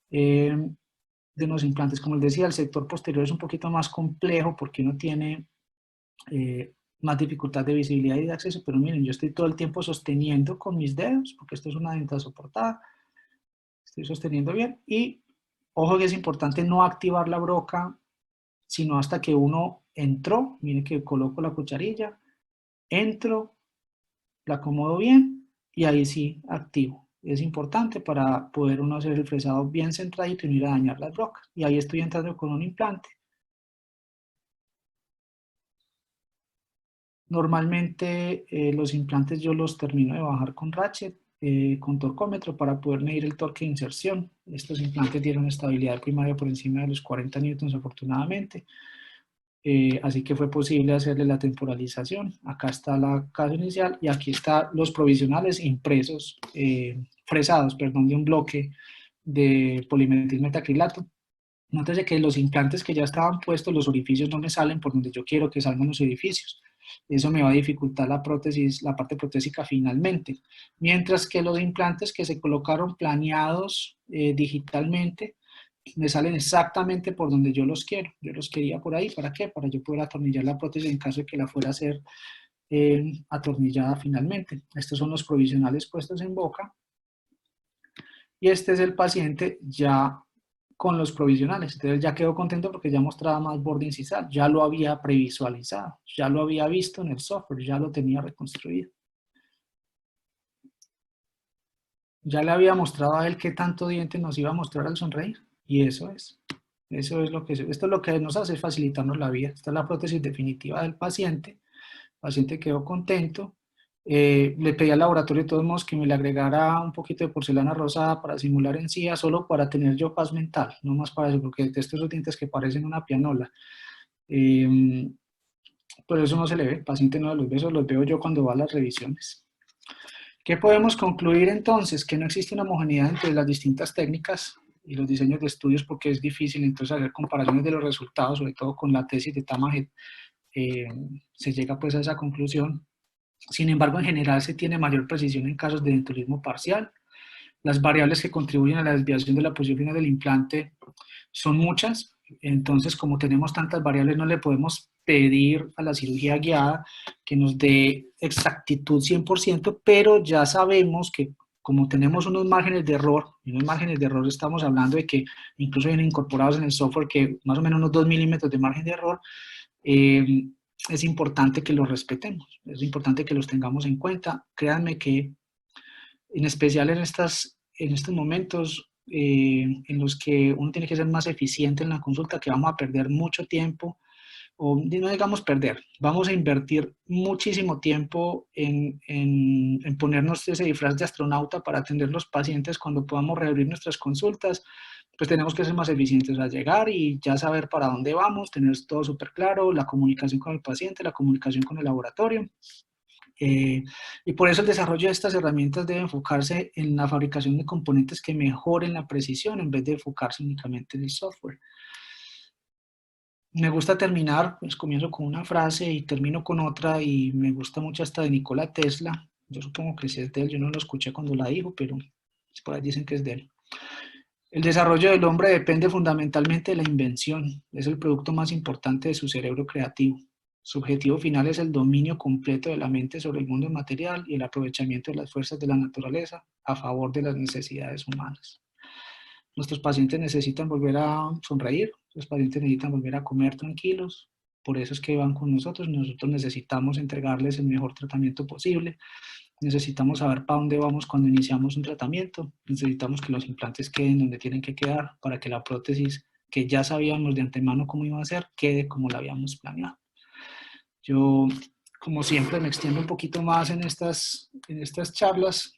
de los implantes. Como les decía, el sector posterior es un poquito más complejo porque uno tiene más dificultad de visibilidad y de acceso, pero miren, yo estoy todo el tiempo sosteniendo con mis dedos, porque esto es una dentadura soportada, estoy sosteniendo bien y ojo que es importante no activar la broca, sino hasta que uno entró, miren que coloco la cucharilla, entro, la acomodo bien y ahí sí activo. Es importante para poder uno hacer el fresado bien centradito y no ir a dañar las brocas. Y ahí estoy entrando con un implante. Normalmente los implantes yo los termino de bajar con ratchet, con torcómetro para poder medir el torque de inserción. Estos implantes dieron estabilidad primaria por encima de los 40 newtons afortunadamente. Así que fue posible hacerle la temporalización. Acá está la casa inicial y aquí están los provisionales impresos, fresados, perdón, de un bloque de polimetilmetacrilato. Nótese que los implantes que ya estaban puestos, los orificios no me salen por donde yo quiero que salgan los orificios. Eso me va a dificultar la prótesis, la parte protésica finalmente. Mientras que los implantes que se colocaron planeados digitalmente, me salen exactamente por donde yo los quiero. Yo los quería por ahí, ¿para qué? Para yo poder atornillar la prótesis en caso de que la fuera a ser atornillada finalmente. Estos son los provisionales puestos en boca. Y este es el paciente ya con los provisionales. Entonces ya quedó contento porque ya mostraba más borde incisal, ya lo había previsualizado, ya lo había visto en el software, ya lo tenía reconstruido. Ya le había mostrado a él qué tanto diente nos iba a mostrar al sonreír. Y eso es. Eso es esto es lo que nos hace es facilitarnos la vida. Esta es la prótesis definitiva del paciente. El paciente quedó contento. Le pedí al laboratorio de todos modos que me le agregara un poquito de porcelana rosada para simular encía, solo para tener yo paz mental, no más para eso, porque detesto esos dientes que parecen una pianola. Por eso no se le ve, el paciente no los ve, eso los veo yo cuando va a las revisiones. ¿Qué podemos concluir entonces? Que no existe una homogeneidad entre las distintas técnicas y los diseños de estudios, porque es difícil entonces hacer comparaciones de los resultados, sobre todo con la tesis de Tamajet, se llega pues a esa conclusión. Sin embargo, en general se tiene mayor precisión en casos de denturismo parcial. Las variables que contribuyen a la desviación de la posición final del implante son muchas, entonces como tenemos tantas variables no le podemos pedir a la cirugía guiada que nos dé exactitud 100%, pero ya sabemos que como tenemos unos márgenes de error, y unos márgenes de error estamos hablando de que incluso vienen incorporados en el software que más o menos unos 2 milímetros de margen de error, es importante que los respetemos, es importante que los tengamos en cuenta. Créanme que en especial en estos momentos en los que uno tiene que ser más eficiente en la consulta, que vamos a perder mucho tiempo, o no digamos perder, vamos a invertir muchísimo tiempo en ponernos ese disfraz de astronauta para atender los pacientes cuando podamos reabrir nuestras consultas, pues tenemos que ser más eficientes al llegar y ya saber para dónde vamos, tener todo súper claro, la comunicación con el paciente, la comunicación con el laboratorio. Y por eso el desarrollo de estas herramientas debe enfocarse en la fabricación de componentes que mejoren la precisión en vez de enfocarse únicamente en el software. Me gusta terminar, pues comienzo con una frase y termino con otra, y me gusta mucho esta de Nikola Tesla. Yo supongo que sí es de él, yo no lo escuché cuando la dijo, pero por ahí dicen que es de él. El desarrollo del hombre depende fundamentalmente de la invención, es el producto más importante de su cerebro creativo. Su objetivo final es el dominio completo de la mente sobre el mundo material y el aprovechamiento de las fuerzas de la naturaleza a favor de las necesidades humanas. Nuestros pacientes necesitan volver a sonreír, los pacientes necesitan volver a comer tranquilos, por eso es que van con nosotros necesitamos entregarles el mejor tratamiento posible, necesitamos saber para dónde vamos cuando iniciamos un tratamiento, necesitamos que los implantes queden donde tienen que quedar para que la prótesis, que ya sabíamos de antemano cómo iba a ser, quede como la habíamos planeado. Yo, como siempre, me extiendo un poquito más en estas charlas.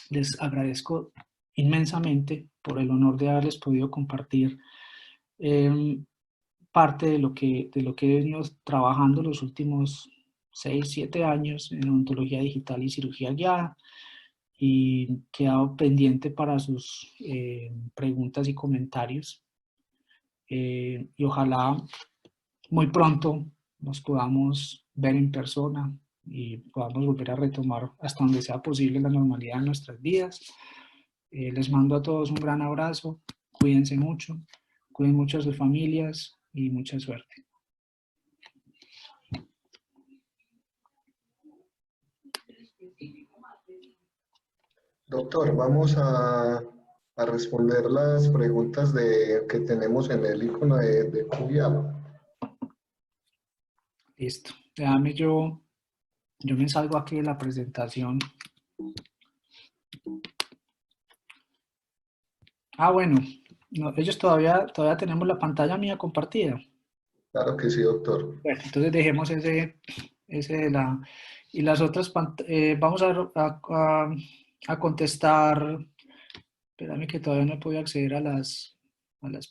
Les agradezco inmensamente por el honor de haberles podido compartir parte de lo que he venido trabajando los últimos 6, 7 años en odontología digital y cirugía guiada, y quedado pendiente para sus preguntas y comentarios. Y ojalá muy pronto nos podamos ver en persona y podamos volver a retomar hasta donde sea posible la normalidad en nuestras vidas. Les mando a todos un gran abrazo, cuídense mucho, cuiden mucho a sus familias y mucha suerte. Doctor, vamos a responder las preguntas que tenemos en el icono de QIAP. Listo. Déjame yo me salgo aquí de la presentación. Bueno, no, ellos todavía tenemos la pantalla mía compartida. Claro que sí, doctor. Bueno, entonces dejemos ese de la... Y las otras, vamos a contestar. Espérame que todavía no he podido acceder a las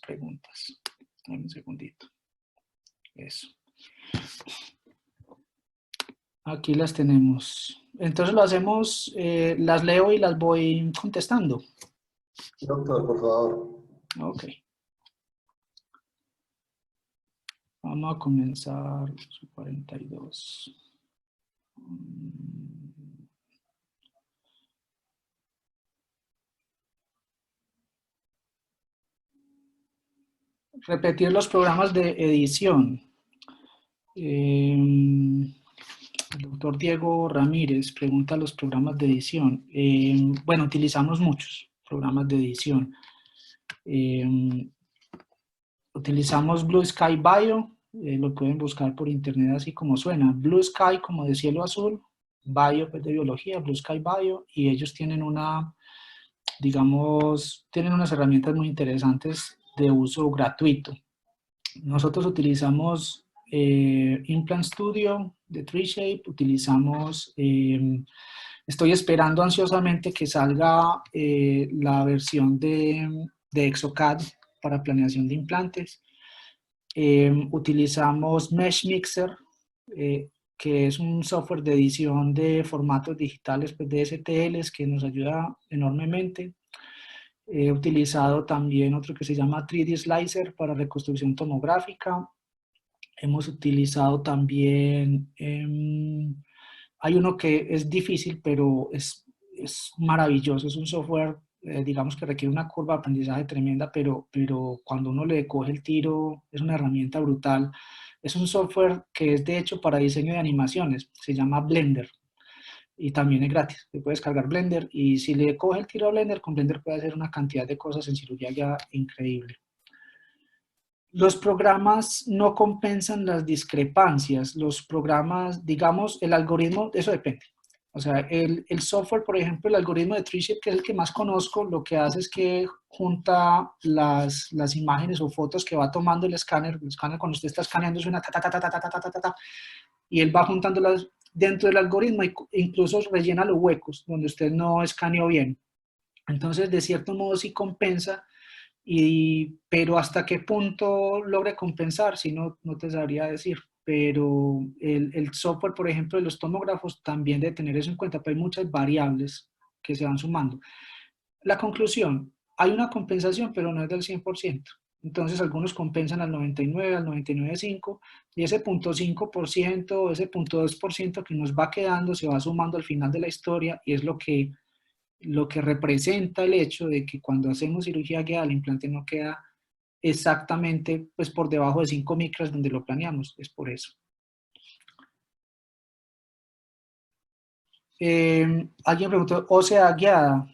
preguntas. Dame un segundito. Eso. Aquí las tenemos. Entonces lo hacemos, las leo y las voy contestando. Doctor, por favor. Ok. Vamos a comenzar 42. Repetir los programas de edición. El doctor Diego Ramírez pregunta los programas de edición. Bueno, utilizamos muchos programas de edición. Utilizamos Blue Sky Bio, lo pueden buscar por internet así como suena. Blue Sky como de cielo azul, Bio pues de biología, Blue Sky Bio, y ellos tienen tienen unas herramientas muy interesantes de uso gratuito. Nosotros utilizamos Implant Studio de 3Shape, utilizamos, estoy esperando ansiosamente que salga la versión de Exocad para planeación de implantes. Utilizamos Mesh Mixer, que es un software de edición de formatos digitales, pues de STLs, que nos ayuda enormemente. He utilizado también otro que se llama 3D Slicer para reconstrucción tomográfica. Hemos utilizado también, hay uno que es difícil, pero es maravilloso. Es un software, digamos que requiere una curva de aprendizaje tremenda, pero cuando uno le coge el tiro, es una herramienta brutal. Es un software que es de hecho para diseño de animaciones. Se llama Blender. Y también es gratis. Se puede descargar Blender y si le coge el tiro a Blender, con Blender puede hacer una cantidad de cosas en cirugía ya increíble. Los programas no compensan las discrepancias. Los programas, digamos, el algoritmo, eso depende. O sea, el software, por ejemplo, el algoritmo de 3Shape, que es el que más conozco, lo que hace es que junta las imágenes o fotos que va tomando el escáner cuando usted está escaneando suena ta, ta, ta, ta, ta, ta, ta, ta, ta, ta, y él va juntándolas dentro del algoritmo e incluso rellena los huecos donde usted no escaneó bien. Entonces, de cierto modo sí compensa, pero hasta qué punto logre compensar, si no, no te sabría decir. Pero el software, por ejemplo, de los tomógrafos también debe tener eso en cuenta, pero hay muchas variables que se van sumando. La conclusión, hay una compensación, pero no es del 100%. Entonces, algunos compensan al 99, al 99,5%, y ese 0,5%, ese 0,2% que nos va quedando se va sumando al final de la historia y es lo que representa el hecho de que cuando hacemos cirugía guiada el implante no queda exactamente pues, por debajo de 5 micras donde lo planeamos. Es por eso. Alguien preguntó, ósea guiada.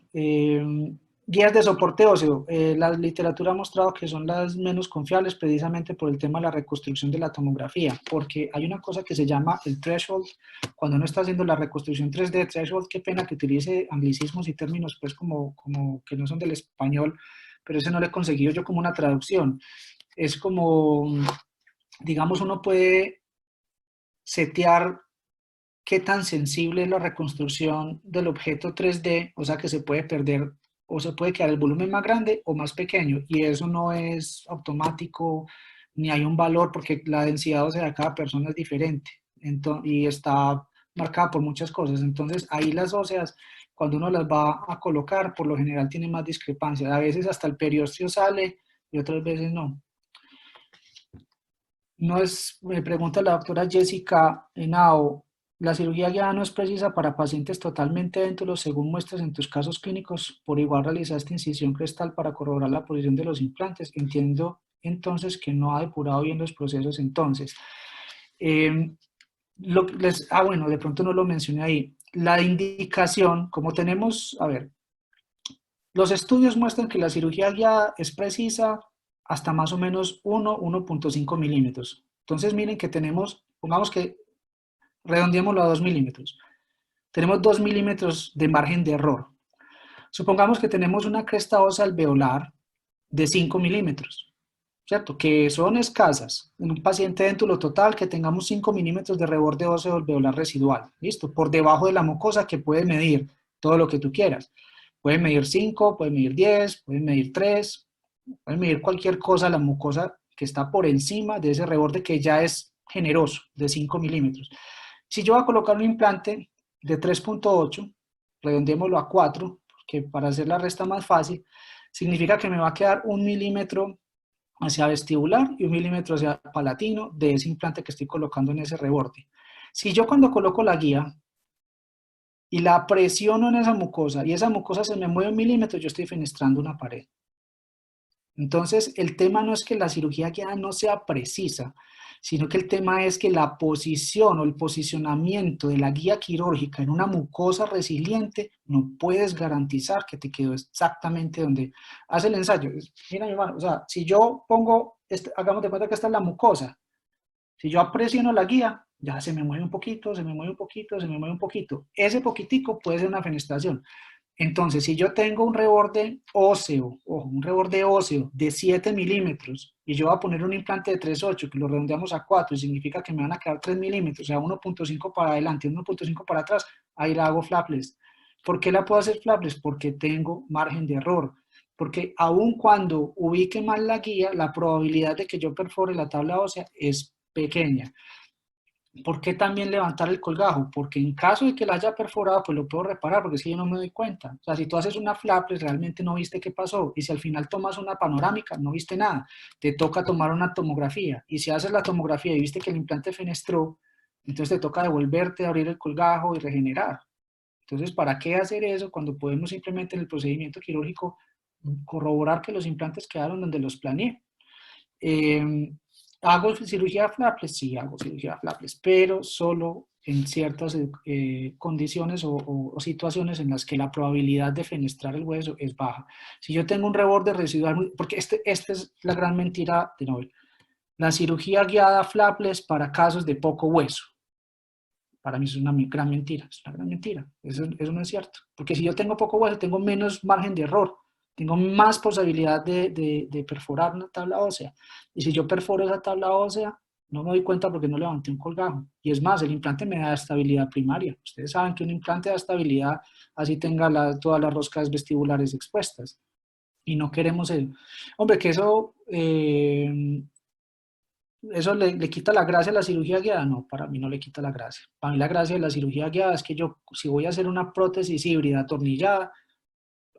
Guías de soporte óseo. La literatura ha mostrado que son las menos confiables precisamente por el tema de la reconstrucción de la tomografía, porque hay una cosa que se llama el threshold. Cuando uno está haciendo la reconstrucción 3D, threshold, qué pena que utilice anglicismos y términos pues como que no son del español, pero ese no le he conseguido yo como una traducción. Es como, digamos, uno puede setear qué tan sensible es la reconstrucción del objeto 3D, o sea que se puede perder o se puede quedar el volumen más grande o más pequeño, y eso no es automático, ni hay un valor, porque la densidad ósea de cada persona es diferente, y está marcada por muchas cosas. Entonces ahí las óseas, cuando uno las va a colocar, por lo general tiene más discrepancias, a veces hasta el periósteo sale y otras veces no. No es, me pregunta la doctora Jessica Henao, la cirugía guiada no es precisa para pacientes totalmente déntulos, según muestras en tus casos clínicos. Por igual realizaste incisión crestal para corroborar la posición de los implantes. Entiendo entonces que no ha depurado bien los procesos entonces. Bueno, de pronto no lo mencioné ahí. La indicación, como tenemos, a ver, los estudios muestran que la cirugía guiada es precisa hasta más o menos 1,5 milímetros. Entonces miren que tenemos, pongamos que redondeémoslo a 2 milímetros. Tenemos 2 milímetros de margen de error. Supongamos que tenemos una cresta ósea alveolar de 5 milímetros, ¿cierto? Que son escasas. En un paciente déntulo total que tengamos 5 milímetros de reborde óseo alveolar residual, ¿listo? Por debajo de la mucosa que puede medir todo lo que tú quieras. Puede medir 5, puede medir 10, puede medir 3, puede medir cualquier cosa, la mucosa que está por encima de ese reborde que ya es generoso, de 5 milímetros. Si yo voy a colocar un implante de 3,8, redondémoslo a 4, que para hacer la resta más fácil, significa que me va a quedar 1 milímetro hacia vestibular y 1 milímetro hacia palatino de ese implante que estoy colocando en ese reborde. Si yo cuando coloco la guía y la presiono en esa mucosa y esa mucosa se me mueve 1 milímetro, yo estoy fenestrando una pared. Entonces, el tema no es que la cirugía guiada no sea precisa, sino que el tema es que la posición o el posicionamiento de la guía quirúrgica en una mucosa resiliente no puedes garantizar que te quedó exactamente donde hace el ensayo. Mira, mi hermano, o sea, si yo pongo, hagamos de cuenta que esta es la mucosa, si yo presiono la guía, ya se me mueve un poquito, se me mueve un poquito, se me mueve un poquito. Ese poquitico puede ser una fenestración. Entonces, si yo tengo un reborde óseo, ojo, un reborde óseo de 7 milímetros, y yo voy a poner un implante de 3,8, que lo redondeamos a 4, y significa que me van a quedar 3 milímetros, o sea, 1,5 para adelante, 1,5 para atrás, ahí la hago flapless. ¿Por qué la puedo hacer flapless? Porque tengo margen de error. Porque aun cuando ubique mal la guía, la probabilidad de que yo perfore la tabla ósea es pequeña. ¿Por qué también levantar el colgajo? Porque en caso de que la haya perforado, pues lo puedo reparar, porque si yo no me doy cuenta. O sea, si tú haces una flapless, realmente no viste qué pasó. Y si al final tomas una panorámica, no viste nada. Te toca tomar una tomografía. Y si haces la tomografía y viste que el implante fenestró, entonces te toca devolverte, abrir el colgajo y regenerar. Entonces, ¿para qué hacer eso cuando podemos simplemente en el procedimiento quirúrgico corroborar que los implantes quedaron donde los planeé? ¿Hago cirugía flapless? Sí, hago cirugía flapless, pero solo en ciertas condiciones o situaciones en las que la probabilidad de fenestrar el hueso es baja. Si yo tengo un reborde residual, porque esta es la gran mentira de Nobel, la cirugía guiada flapless para casos de poco hueso. Para mí es una gran mentira, es una gran mentira. Eso no es cierto. Porque si yo tengo poco hueso, tengo menos margen de error, tengo más posibilidad de perforar una tabla ósea. Y si yo perforo esa tabla ósea, no me doy cuenta porque no levanté un colgajo. Y es más, el implante me da estabilidad primaria. Ustedes saben que un implante da estabilidad así tenga todas las roscas vestibulares expuestas. Y no queremos eso. Hombre, que eso le quita la gracia a la cirugía guiada. No, para mí no le quita la gracia. Para mí la gracia de la cirugía guiada es que yo, si voy a hacer una prótesis híbrida atornillada,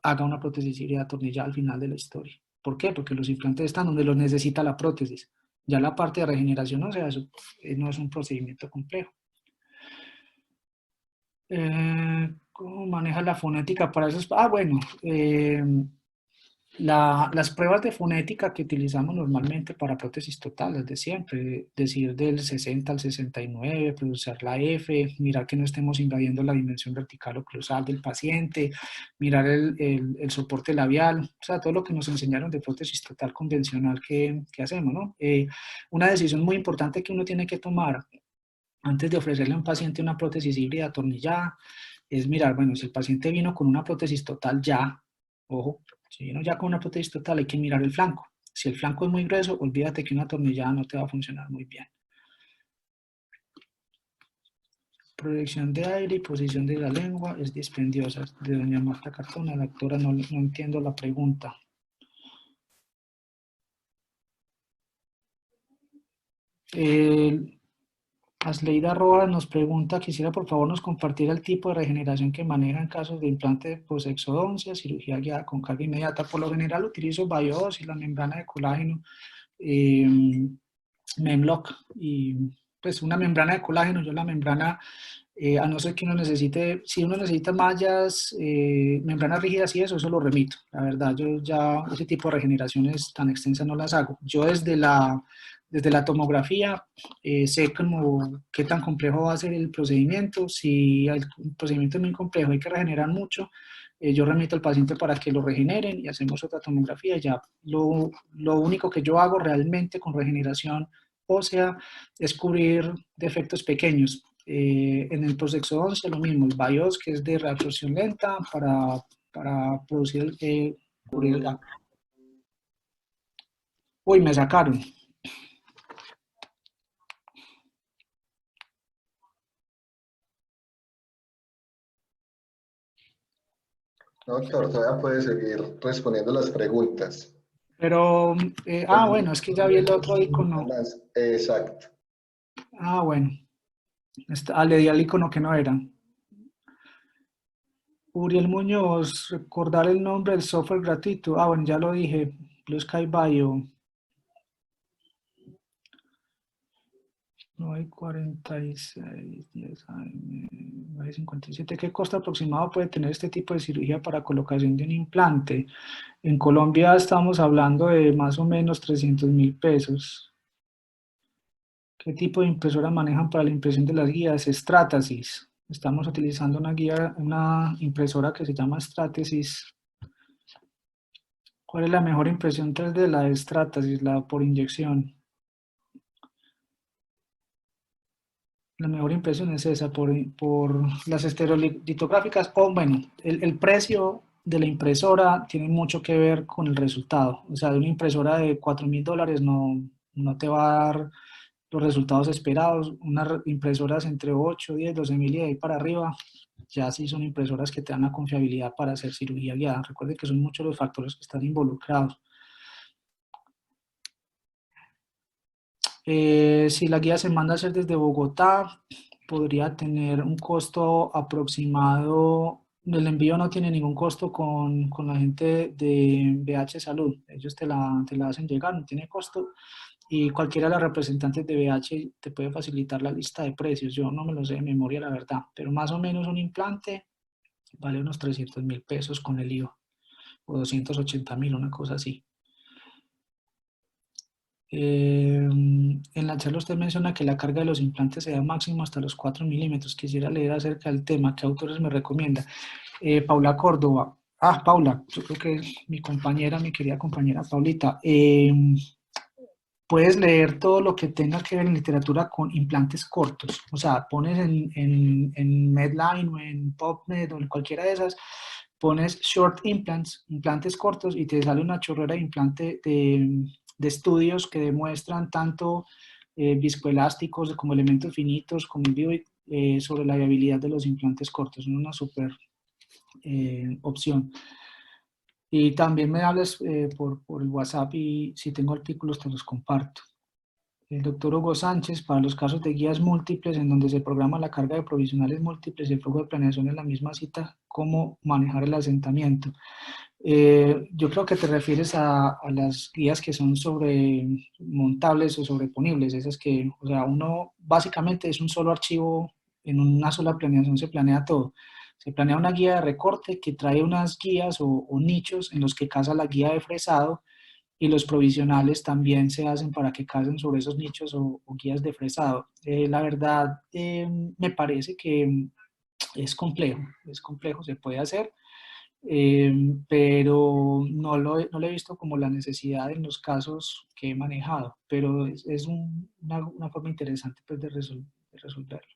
haga una prótesis híbrida atornillada al final de la historia. ¿Por qué? Porque los implantes están donde los necesita la prótesis. Ya la parte de regeneración, o sea, eso no es un procedimiento complejo. ¿Cómo maneja la fonética para esos? Bueno, las pruebas de fonética que utilizamos normalmente para prótesis totales de siempre, decir del 60 al 69, pronunciar la F, mirar que no estemos invadiendo la dimensión vertical oclusal del paciente, mirar el soporte labial, o sea, todo lo que nos enseñaron de prótesis total convencional que hacemos, ¿no? Una decisión muy importante que uno tiene que tomar antes de ofrecerle a un paciente una prótesis híbrida atornillada es mirar, bueno, si el paciente vino con una prótesis total ya, ojo, si vino ya con una prótesis total hay que mirar el flanco. Si el flanco es muy grueso, olvídate que una atornillada no te va a funcionar muy bien. Proyección de aire y posición de la lengua es dispendiosa. De doña Marta Cartona, la doctora, no entiendo la pregunta. Asleida Roa nos pregunta, quisiera por favor nos compartir el tipo de regeneración que maneja en casos de implante de posexodoncia, cirugía guiada con carga inmediata. Por lo general utilizo BIOS y la membrana de colágeno, Memlock, y pues una membrana de colágeno. Yo la membrana, a no ser que uno necesite, si uno necesita mallas, membranas rígidas y eso lo remito. La verdad, yo ya ese tipo de regeneraciones tan extensas no las hago. Yo desde la tomografía sé como qué tan complejo va a ser el procedimiento. Si el procedimiento es muy complejo, hay que regenerar mucho, yo remito al paciente para que lo regeneren y hacemos otra tomografía. Ya lo único que yo hago realmente con regeneración ósea es cubrir defectos pequeños. En el posexodoncia lo mismo, el BIOS, que es de reabsorción lenta para producir cubrir el gap. Uy, me sacaron. No, doctor, todavía puede seguir respondiendo las preguntas. Pero, bueno, es que ya vi el otro icono. Exacto. Bueno, le di al icono que no era. Uriel Muñoz, recordar el nombre del software gratuito. Bueno, ya lo dije. Blue Sky Bio. 9:46, 10 AM, 9:57. ¿Qué costo aproximado puede tener este tipo de cirugía para colocación de un implante? En Colombia estamos hablando de más o menos 300.000 pesos. ¿Qué tipo de impresora manejan para la impresión de las guías? Stratasys. Estamos utilizando una impresora que se llama Stratasys. ¿Cuál es la mejor impresión 3D? La de Stratasys, la por inyección. La mejor impresión es esa, por las estereolitográficas, o bueno, el precio de la impresora tiene mucho que ver con el resultado. O sea, de una impresora de $4.000 no te va a dar los resultados esperados. Unas impresoras entre 8, 10, 12.000 y de ahí para arriba, ya sí son impresoras que te dan la confiabilidad para hacer cirugía guiada. Recuerde que son muchos los factores que están involucrados. Si la guía se manda a hacer desde Bogotá, podría tener un costo aproximado. El envío no tiene ningún costo con la gente de BH Salud. Ellos te la hacen llegar, no tiene costo. Y cualquiera de los representantes de BH te puede facilitar la lista de precios. Yo no me lo sé de memoria, la verdad. Pero más o menos un implante vale unos 300.000 pesos con el IVA. O 280.000, una cosa así. En la charla usted menciona que la carga de los implantes se da máximo hasta los 4 milímetros. Quisiera leer acerca del tema. ¿Qué autores me recomienda? Paula Córdoba. Ah, Paula, yo creo que es mi compañera, mi querida compañera Paulita. Puedes leer todo lo que tenga que ver en literatura con implantes cortos. O sea, pones en Medline o en PubMed o en cualquiera de esas, pones short implants, implantes cortos, y te sale una chorrera de implante de estudios que demuestran tanto viscoelásticos como elementos finitos, como en vivo, sobre la viabilidad de los implantes cortos. Es una super opción. Y también me hablas por el WhatsApp y si tengo artículos te los comparto. El doctor Hugo Sánchez, para los casos de guías múltiples en donde se programa la carga de provisionales múltiples y el flujo de planeación en la misma cita, ¿cómo manejar el asentamiento? Yo creo que te refieres a las guías que son sobremontables o sobreponibles, esas que, o sea, uno básicamente es un solo archivo, en una sola planeación se planea todo. Se planea una guía de recorte que trae unas guías o nichos en los que casa la guía de fresado, y los provisionales también se hacen para que casen sobre esos nichos o guías de fresado. La verdad, me parece que es complejo, se puede hacer, pero no lo he visto como la necesidad en los casos que he manejado, pero es una forma interesante pues, de resolverlo.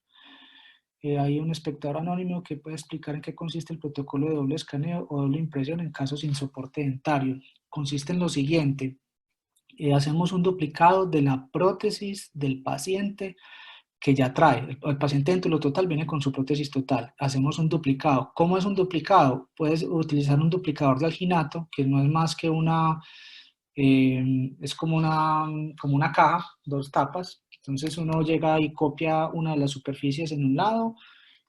Hay un espectador anónimo que puede explicar en qué consiste el protocolo de doble escaneo o doble impresión en casos sin soporte dentario. Consiste en lo siguiente: hacemos un duplicado de la prótesis del paciente que ya trae. El paciente dentro de lo total viene con su prótesis total. Hacemos un duplicado. ¿Cómo es un duplicado? Puedes utilizar un duplicador de alginato, que no es más que es como una caja, dos tapas. Entonces uno llega y copia una de las superficies en un lado,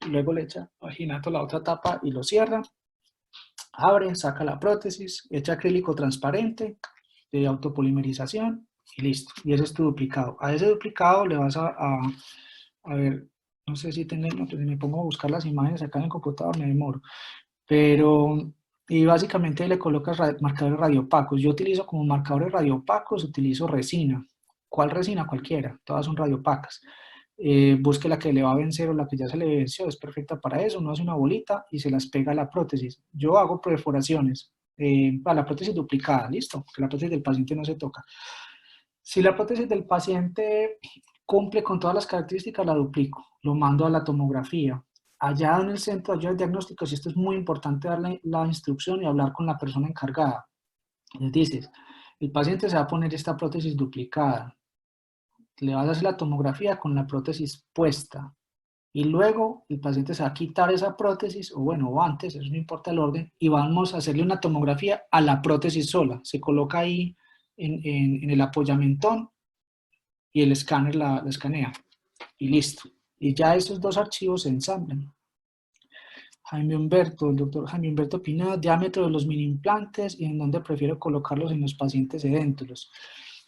y luego le echa alginato a la otra tapa y lo cierra. Abre, saca la prótesis, echa acrílico transparente de autopolimerización y listo. Y ese es tu duplicado. A ese duplicado le vas a ver, no sé si tengo, no, pues si me pongo a buscar las imágenes acá en el computador me demoro, pero, y básicamente le colocas marcadores radiopacos. Yo utilizo como marcadores radiopacos, utilizo resina. ¿Cuál resina? Cualquiera, todas son radiopacas. Busque la que le va a vencer o la que ya se le venció, es perfecta para eso. Uno hace una bolita y se las pega a la prótesis. Yo hago perforaciones para la prótesis duplicada, listo, que la prótesis del paciente no se toca. Si la prótesis del paciente cumple con todas las características, la duplico, lo mando a la tomografía. Allá en el centro de ayuda de diagnósticos, y esto es muy importante, darle la instrucción y hablar con la persona encargada. Les dices, el paciente se va a poner esta prótesis duplicada, le vas a hacer la tomografía con la prótesis puesta, y luego el paciente se va a quitar esa prótesis, o bueno, o antes, eso no importa el orden, y vamos a hacerle una tomografía a la prótesis sola. Se coloca ahí en el apoyamentón y el escáner la escanea y listo. Y ya estos dos archivos se ensamblan. Jaime Humberto, el doctor Jaime Humberto Pineda, diámetro de los mini implantes y en dónde prefiero colocarlos en los pacientes edéntulos.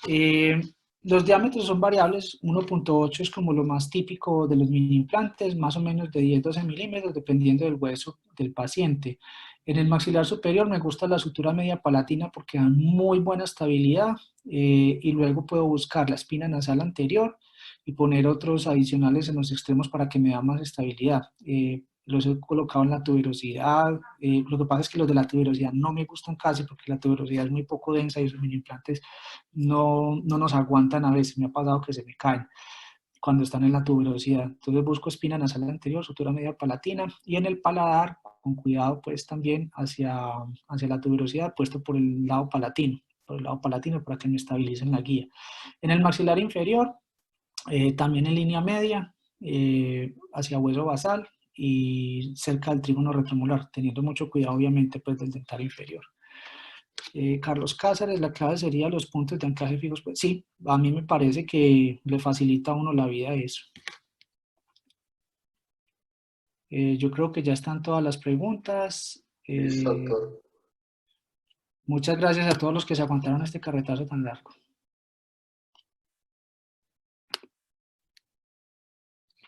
Eh, los diámetros son variables, 1.8 es como lo más típico de los mini implantes, más o menos de 10-12 milímetros, dependiendo del hueso del paciente. En el maxilar superior me gusta la sutura media palatina porque dan muy buena estabilidad, y luego puedo buscar la espina nasal anterior y poner otros adicionales en los extremos para que me da más estabilidad. Los he colocado en la tuberosidad. Lo que pasa es que los de la tuberosidad no me gustan casi porque la tuberosidad es muy poco densa y esos mini implantes no nos aguantan a veces. Me ha pasado que se me caen. cuando están en la tuberosidad. Entonces busco espina nasal anterior, sutura media palatina, y en el paladar, con cuidado pues también hacia la tuberosidad, puesto por el lado palatino, para que me estabilicen la guía. En el maxilar inferior, también en línea media, hacia hueso basal y cerca del trígono retromolar, teniendo mucho cuidado obviamente pues del dental inferior. Carlos Cáceres, la clave sería los puntos de anclaje fijos. Pues sí, a mí me parece que le facilita a uno la vida eso. Yo creo que ya están todas las preguntas. Listo, doctor. Muchas gracias a todos los que se aguantaron este carretazo tan largo.